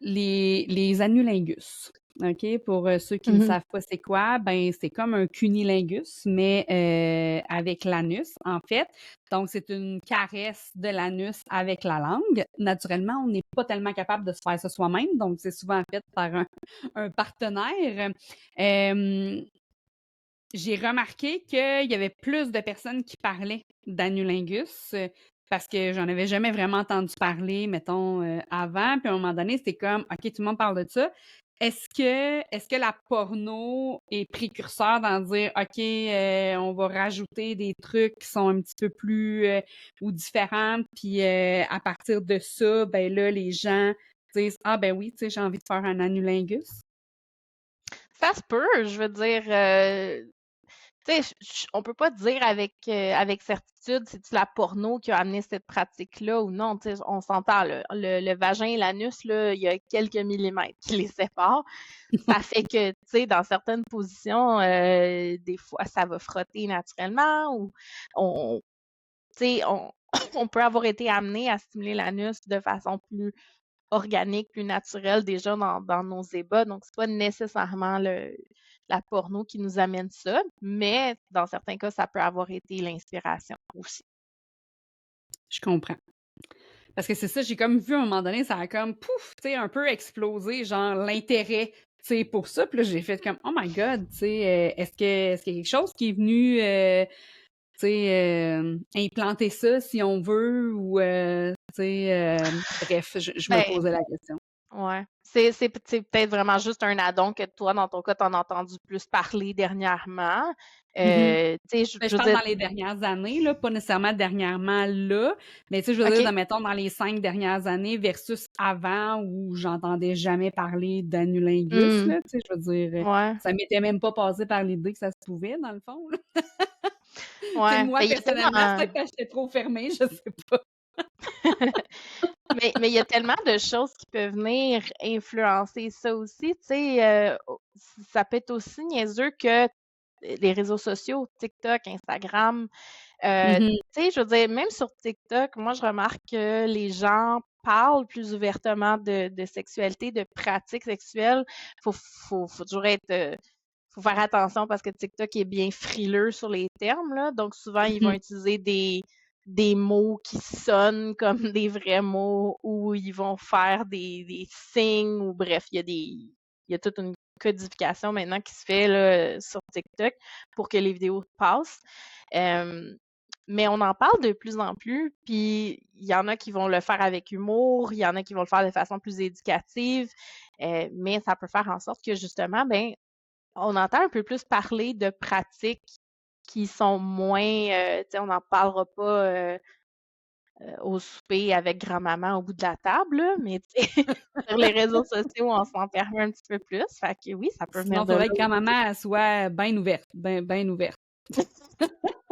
Les anulingus. OK? Pour ceux qui ne Mhm. savent pas c'est quoi, ben c'est comme un cunilingus, mais avec l'anus, en fait. Donc, c'est une caresse de l'anus avec la langue. Naturellement, on n'est pas tellement capable de se faire ça soi-même, donc c'est souvent fait par un partenaire. J'ai remarqué qu'il y avait plus de personnes qui parlaient d'anulingus parce que j'en avais jamais vraiment entendu parler, mettons, avant. Puis à un moment donné, c'était comme, OK, tout le monde parle de ça. Est-ce que la porno est précurseur dans dire, OK, on va rajouter des trucs qui sont un petit peu plus ou différents, puis à partir de ça, ben là, les gens disent, ah ben oui, tu sais, j'ai envie de faire un anulingus. Ça se peut, je veux dire, tu sais, on peut pas dire avec certitude c'est-tu la porno qui a amené cette pratique-là ou non. Tu sais, on s'entend, le vagin et l'anus, là, il y a quelques millimètres qui les séparent. Ça fait que, tu sais, dans certaines positions, des fois, ça va frotter naturellement ou on, tu sais, on peut avoir été amené à stimuler l'anus de façon plus organique, plus naturelle déjà dans nos ébats. Donc, c'est pas nécessairement la porno qui nous amène ça, mais dans certains cas, ça peut avoir été l'inspiration aussi. Je comprends. Parce que c'est ça, j'ai comme vu à un moment donné, ça a comme, pouf, tu sais, un peu explosé, genre, l'intérêt, tu sais, pour ça. Puis là, j'ai fait comme, oh my God, tu sais, est-ce qu'il y a quelque chose qui est venu, tu sais, implanter ça, si on veut, ou, tu sais, bref, je me Ben, posais la question. ouais. C'est peut-être vraiment juste un addon que toi, dans ton cas, t'en as entendu plus parler dernièrement. Mhm. Tu sais, je Ben, je veux parle dire, dans les dernières années, là, pas nécessairement dernièrement là, mais tu sais, je veux dire, OK. mettons, dans les 5 dernières années versus avant où j'entendais jamais parler d'anulingus, Hmm, là, tu sais, je veux dire, ouais. ça m'était même pas passé par l'idée que ça se pouvait, dans le fond, là. Tu sais, Ouais. moi, Ben, il y a personnellement, tellement. peut-être que j'étais trop fermée, je sais pas. Mais il y a tellement de choses qui peuvent venir influencer ça aussi. Tu sais, ça peut être aussi niaiseux que les réseaux sociaux, TikTok, Instagram. Mhm. Tu sais, je veux dire, même sur TikTok, moi, je remarque que les gens parlent plus ouvertement de sexualité, de pratiques sexuelles. Faut toujours être, faut faire attention parce que TikTok est bien frileux sur les termes, là. Donc, souvent, ils vont Mhm. utiliser des mots qui sonnent comme des vrais mots ou ils vont faire des signes ou bref, il y a toute une codification maintenant qui se fait là, sur TikTok pour que les vidéos passent. Euh, mais on en parle de plus en plus, puis il y en a qui vont le faire avec humour, il y en a qui vont le faire de façon plus éducative, mais ça peut faire en sorte que justement, ben, on entend un peu plus parler de pratiques qui sont moins, tu sais, on n'en parlera pas au souper avec grand-maman au bout de la table, là, mais tu sais, sur les réseaux sociaux, on s'en permet un petit peu plus. Fait que oui, ça peut venir Sinon, de là faudrait que aussi. grand-maman elle soit bien ouverte, bien ouverte.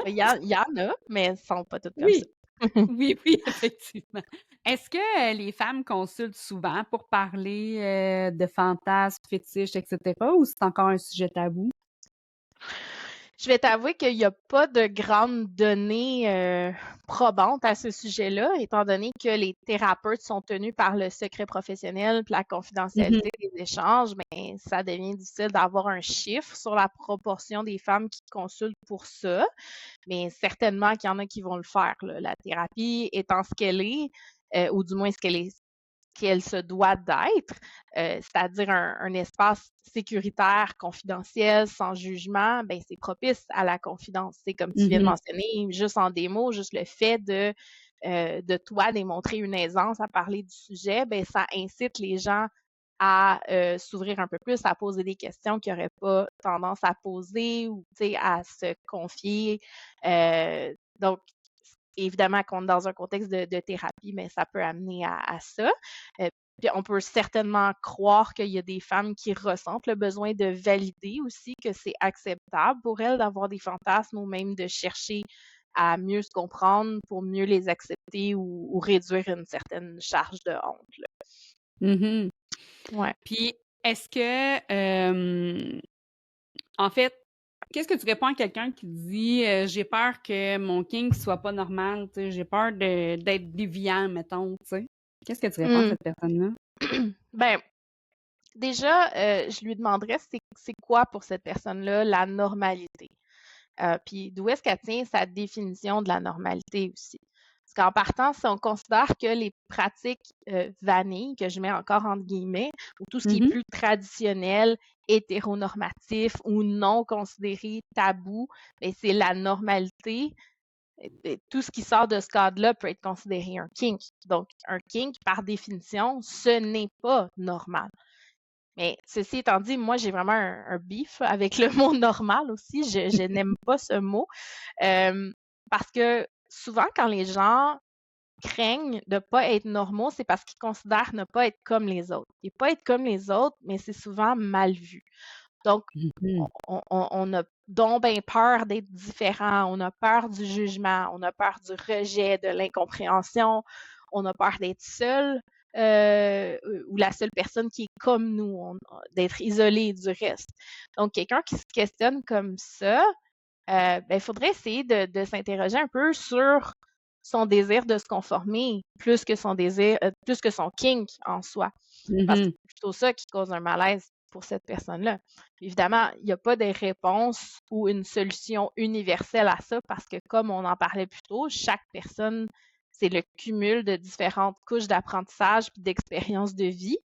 Il y en a, mais elles ne sont pas toutes comme ça. Oui. Oui, oui, effectivement. Est-ce que les femmes consultent souvent pour parler de fantasmes, fétiches, etc., ou c'est encore un sujet tabou? Je vais t'avouer qu'il n'y a pas de grandes données probantes à ce sujet-là, étant donné que les thérapeutes sont tenus par le secret professionnel et la Mhm. confidentialité des échanges, mais ça devient difficile d'avoir un chiffre sur la proportion des femmes qui consultent pour ça. Mais certainement qu'il y en a qui vont le faire, là. La thérapie étant ce qu'elle est, ou du moins qu'elle se doit d'être, c'est-à-dire un espace sécuritaire, confidentiel, sans jugement, ben c'est propice à la confidence. C'est comme tu viens de Mhm. mentionner, juste en démo, juste le fait de toi démontrer une aisance à parler du sujet, ben ça incite les gens à s'ouvrir un peu plus, à poser des questions qu'ils n'auraient pas tendance à poser ou à se confier. Donc, évidemment, qu'on est dans un contexte de thérapie, mais ça peut amener à ça. Puis on peut certainement croire qu'il y a des femmes qui ressentent le besoin de valider aussi que c'est acceptable pour elles d'avoir des fantasmes ou même de chercher à mieux se comprendre pour mieux les accepter ou réduire une certaine charge de honte, là. Mhm. Ouais. Puis, est-ce que, en fait, qu'est-ce que tu réponds à quelqu'un qui dit j'ai peur que mon kink soit pas normal, tu sais, j'ai peur d'être déviant, mettons, tu sais? Qu'est-ce que tu réponds à Hmm. cette personne-là? Ben, déjà, je lui demanderais c'est quoi pour cette personne-là la normalité. Puis d'où est-ce qu'elle tient sa définition de la normalité aussi. Parce qu'en partant, si on considère que les pratiques vanilles, que je mets encore entre guillemets, ou tout ce qui est Mhm. plus traditionnel, hétéronormatif ou non considéré tabou, bien, c'est la normalité. Et tout ce qui sort de ce cadre-là peut être considéré un kink. Donc, un kink, par définition, ce n'est pas normal. Mais ceci étant dit, moi, j'ai vraiment un beef avec le mot normal aussi. Je n'aime pas ce mot. Parce que souvent, quand les gens craignent de ne pas être normaux, c'est parce qu'ils considèrent ne pas être comme les autres. Et pas être comme les autres, mais c'est souvent mal vu. Donc, Mhm. on a donc bien peur d'être différent, on a peur du jugement, on a peur du rejet, de l'incompréhension, on a peur d'être seul ou la seule personne qui est comme nous, d'être isolé du reste. Donc, quelqu'un qui se questionne comme ça, ben, il faudrait essayer de s'interroger un peu sur son désir de se conformer plus que son désir, plus que son kink en soi. Parce que Mhm. c'est plutôt ça qui cause un malaise pour cette personne-là. Évidemment, il n'y a pas de réponse ou une solution universelle à ça parce que, comme on en parlait plus tôt, chaque personne, c'est le cumul de différentes couches d'apprentissage et d'expériences de vie.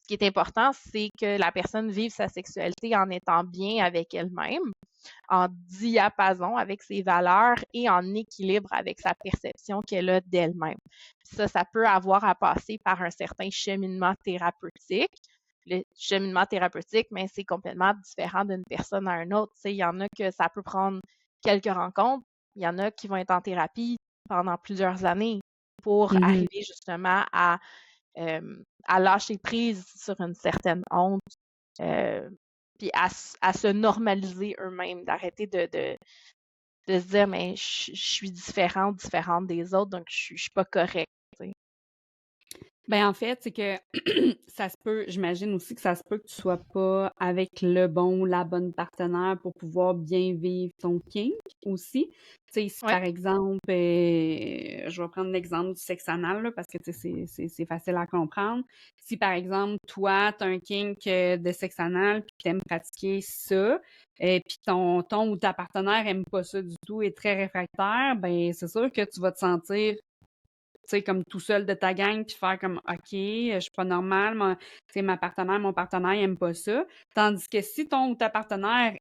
Ce qui est important, c'est que la personne vive sa sexualité en étant bien avec elle-même, en diapason avec ses valeurs et en équilibre avec sa perception qu'elle a d'elle-même. Ça peut avoir à passer par un certain cheminement thérapeutique. Le cheminement thérapeutique, mais c'est complètement différent d'une personne à une autre. Il y en a que ça peut prendre quelques rencontres, il y en a qui vont être en thérapie pendant plusieurs années pour arriver justement à lâcher prise sur une certaine honte, puis à se normaliser eux-mêmes, d'arrêter de se dire, mais je suis différente des autres, donc je suis pas correcte. Ben en fait, c'est que ça se peut, j'imagine aussi que ça se peut que tu sois pas avec le bon ou la bonne partenaire pour pouvoir bien vivre ton kink aussi. Tu sais, si Ouais. par exemple, je vais prendre l'exemple du sexe anal, là, parce que tu sais, c'est facile à comprendre. Si par exemple, toi, tu as un kink de sexe anal puis tu aimes pratiquer ça, et puis ton ou ta partenaire aime pas ça du tout, est très réfractaire, ben c'est sûr que tu vas te sentir comme tout seul de ta gang, puis faire comme OK, je suis pas normale, mon partenaire, il aime pas ça. Tandis que si ton ou ta partenaire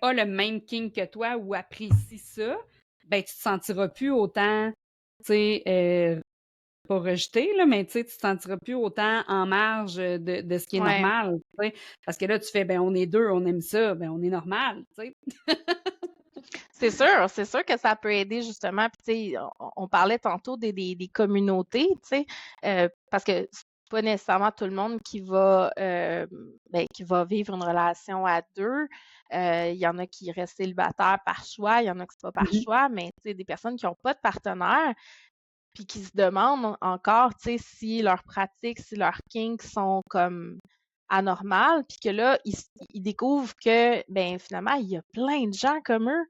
a le même kink que toi ou apprécie ça, ben tu te sentiras plus autant, tu sais, pas rejeté, là, mais tu te sentiras plus autant en marge de ce qui est normal, tu sais. Parce que là, tu fais, ben on est deux, on aime ça, ben on est normal, tu sais. C'est sûr que ça peut aider justement. Puis, tu sais, on parlait tantôt des communautés, tu sais, parce que c'est pas nécessairement tout le monde qui va vivre une relation à deux. Il y en a qui restent célibataires par choix, il y en a qui c'est pas par choix, mais tu sais, des personnes qui n'ont pas de partenaire, puis qui se demandent encore, tu sais, si leurs pratiques, si leurs kinks sont comme anormales, puis que là, ils découvrent que, ben finalement, il y a plein de gens comme eux,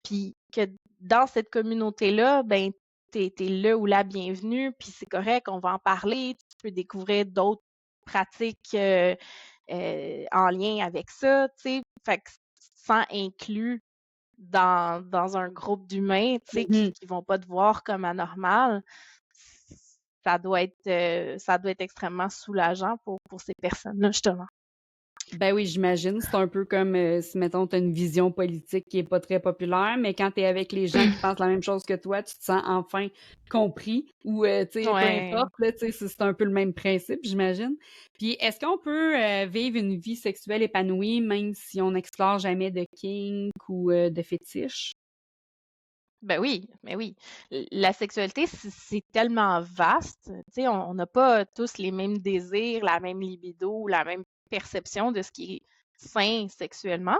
puis que dans cette communauté-là, ben, t'es le ou la bienvenue, puis c'est correct, on va en parler, tu peux découvrir d'autres pratiques en lien avec ça, tu sais, fait que sans inclus dans un groupe d'humains, tu sais, qui vont pas te voir comme anormal, ça doit être extrêmement soulageant pour ces personnes-là, justement. Ben oui, j'imagine. C'est un peu comme si, mettons, tu as une vision politique qui est pas très populaire, mais quand tu es avec les gens qui pensent la même chose que toi, tu te sens enfin compris ou, tu sais, peu importe, là, tu sais, c'est un peu le même principe, j'imagine. Puis, est-ce qu'on peut vivre une vie sexuelle épanouie même si on n'explore jamais de kink ou de fétiche? Ben oui, ben oui. La sexualité, c'est tellement vaste. Tu sais, on n'a pas tous les mêmes désirs, la même libido, la même perception de ce qui est sain sexuellement.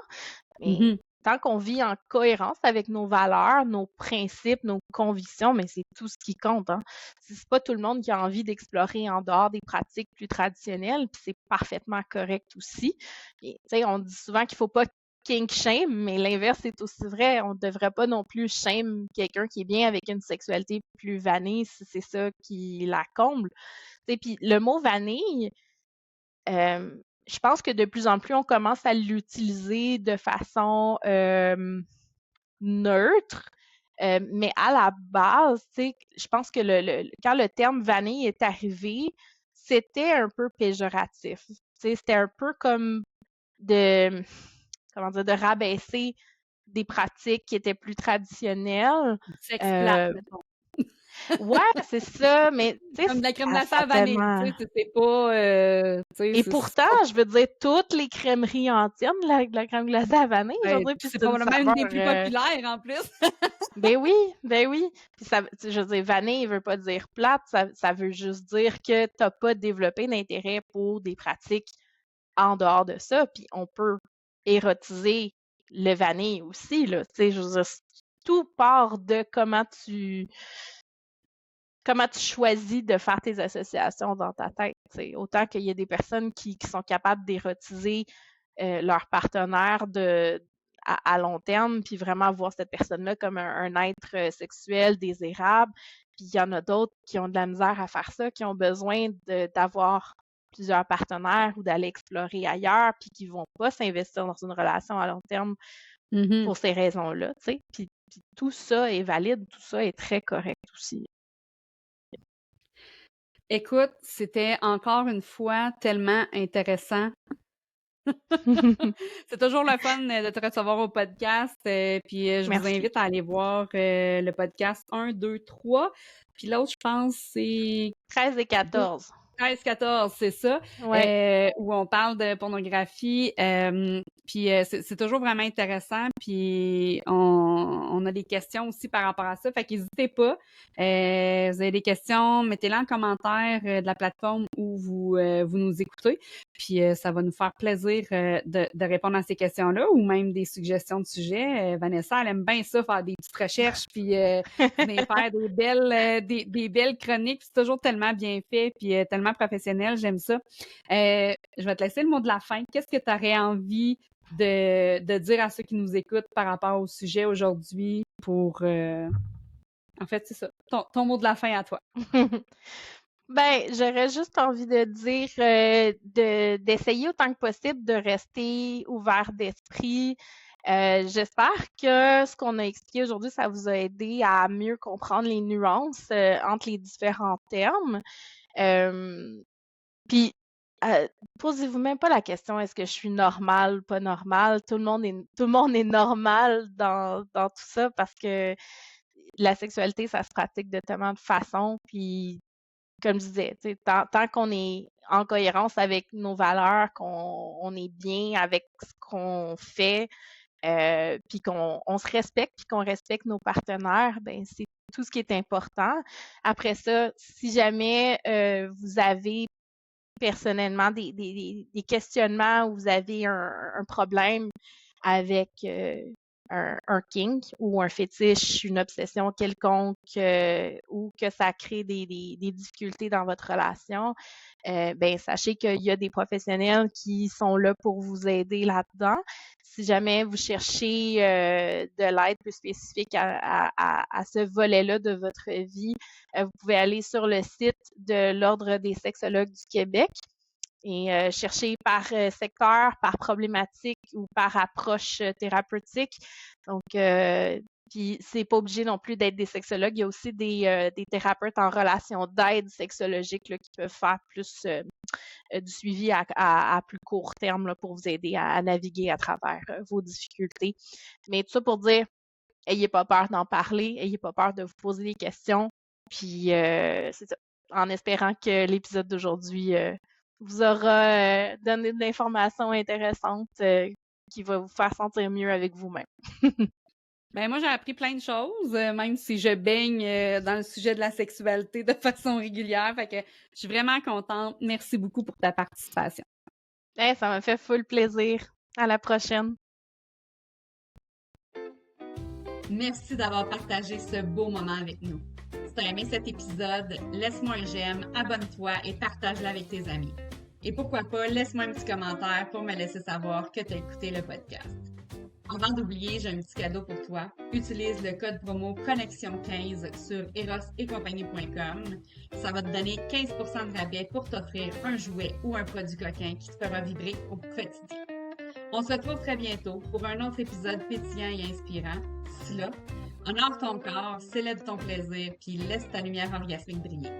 Mais tant qu'on vit en cohérence avec nos valeurs, nos principes, nos convictions, mais c'est tout ce qui compte, hein. C'est pas tout le monde qui a envie d'explorer en dehors des pratiques plus traditionnelles, puis c'est parfaitement correct aussi. Et, tu sais, on dit souvent qu'il faut pas kink shame, mais l'inverse est aussi vrai. On ne devrait pas non plus shame quelqu'un qui est bien avec une sexualité plus vanille si c'est ça qui la comble. Puis le mot vanille, je pense que de plus en plus, on commence à l'utiliser de façon neutre. Mais à la base, je pense que quand le terme vanille est arrivé, c'était un peu péjoratif. C'était un peu comme de rabaisser des pratiques qui étaient plus traditionnelles. Sexe plate, mettons. Ouais, c'est ça, mais tu sais, comme de la crème glacée à vanille, tu sais, c'est pas... Et pourtant, je veux dire, toutes les crèmeries en tiennent de la crème glacée à vanille, je veux dire, puis c'est c'est une probablement une saveur... des plus populaires, en plus. Ben oui. Puis ça, je veux dire, vanille veut pas dire plate, ça veut juste dire que t'as pas développé d'intérêt pour des pratiques en dehors de ça, puis on peut érotiser le vanille aussi, là, tu sais, je veux dire, tout part de comment tu choisis de faire tes associations dans ta tête, t'sais. Autant qu'il y a des personnes qui sont capables d'érotiser leur partenaire à long terme, puis vraiment voir cette personne-là comme un être sexuel désirable. Puis il y en a d'autres qui ont de la misère à faire ça, qui ont besoin d'avoir plusieurs partenaires ou d'aller explorer ailleurs, puis qui vont pas s'investir dans une relation à long terme pour ces raisons-là, tu sais. Puis tout ça est valide, tout ça est très correct aussi. Écoute, c'était encore une fois tellement intéressant. C'est toujours le fun de te recevoir au podcast. Puis je vous Merci. invite à aller voir le podcast 1, 2, 3. Puis l'autre, je pense, c'est 13 et 14. 13-14, c'est ça, Ouais. où on parle de pornographie. Puis c'est toujours vraiment intéressant. Puis on a des questions aussi par rapport à ça. Fait qu'hésitez pas. Vous avez des questions, mettez-les en commentaire de la plateforme où vous nous écoutez. Puis ça va nous faire plaisir de répondre à ces questions-là ou même des suggestions de sujets. Vanessa, elle aime bien ça, faire des petites recherches, puis venir faire des belles chroniques. C'est toujours tellement bien fait, puis tellement professionnel. J'aime ça. Je vais te laisser le mot de la fin. Qu'est-ce que tu aurais envie de dire à ceux qui nous écoutent par rapport au sujet aujourd'hui pour... En fait, c'est ça. Ton mot de la fin à toi. Ben, j'aurais juste envie de dire d'essayer autant que possible de rester ouvert d'esprit. J'espère que ce qu'on a expliqué aujourd'hui, ça vous a aidé à mieux comprendre les nuances entre les différents termes. Puis, posez-vous même pas la question est-ce que je suis normale ou pas normale. Tout le monde est normal dans tout ça parce que la sexualité, ça se pratique de tellement de façons. Puis, comme je disais, tant qu'on est en cohérence avec nos valeurs, qu'on est bien avec ce qu'on fait, puis qu'on se respecte, puis qu'on respecte nos partenaires, ben c'est tout ce qui est important. Après ça, si jamais vous avez personnellement des questionnements ou vous avez un problème avec un kink ou un fétiche, une obsession quelconque ou que ça crée des difficultés dans votre relation, ben sachez qu'il y a des professionnels qui sont là pour vous aider là-dedans. Si jamais vous cherchez de l'aide plus spécifique à ce volet-là de votre vie, vous pouvez aller sur le site de l'Ordre des sexologues du Québec et chercher par secteur, par problématique ou par approche thérapeutique. Donc, puis c'est pas obligé non plus d'être des sexologues. Il y a aussi des thérapeutes en relation d'aide sexologique là, qui peuvent faire plus du suivi à plus court terme là, pour vous aider à naviguer à travers vos difficultés. Mais tout ça pour dire, ayez pas peur d'en parler, ayez pas peur de vous poser des questions. Puis c'est ça. En espérant que l'épisode d'aujourd'hui vous aura donné de l'information intéressante qui va vous faire sentir mieux avec vous-même. Ben moi, j'ai appris plein de choses, même si je baigne dans le sujet de la sexualité de façon régulière. Fait que je suis vraiment contente. Merci beaucoup pour ta participation. Ça m'a fait full plaisir. À la prochaine. Merci d'avoir partagé ce beau moment avec nous. Si tu as aimé cet épisode, laisse-moi un j'aime, abonne-toi et partage-le avec tes amis. Et pourquoi pas, laisse-moi un petit commentaire pour me laisser savoir que tu as écouté le podcast. Avant d'oublier, j'ai un petit cadeau pour toi. Utilise le code promo Connexion15 sur erosetcompagnie.com. Ça va te donner 15% de rabais pour t'offrir un jouet ou un produit coquin qui te fera vibrer au quotidien. On se retrouve très bientôt pour un autre épisode pétillant et inspirant. D'ici là, honore ton corps, célèbre ton plaisir, puis laisse ta lumière orgasmique briller.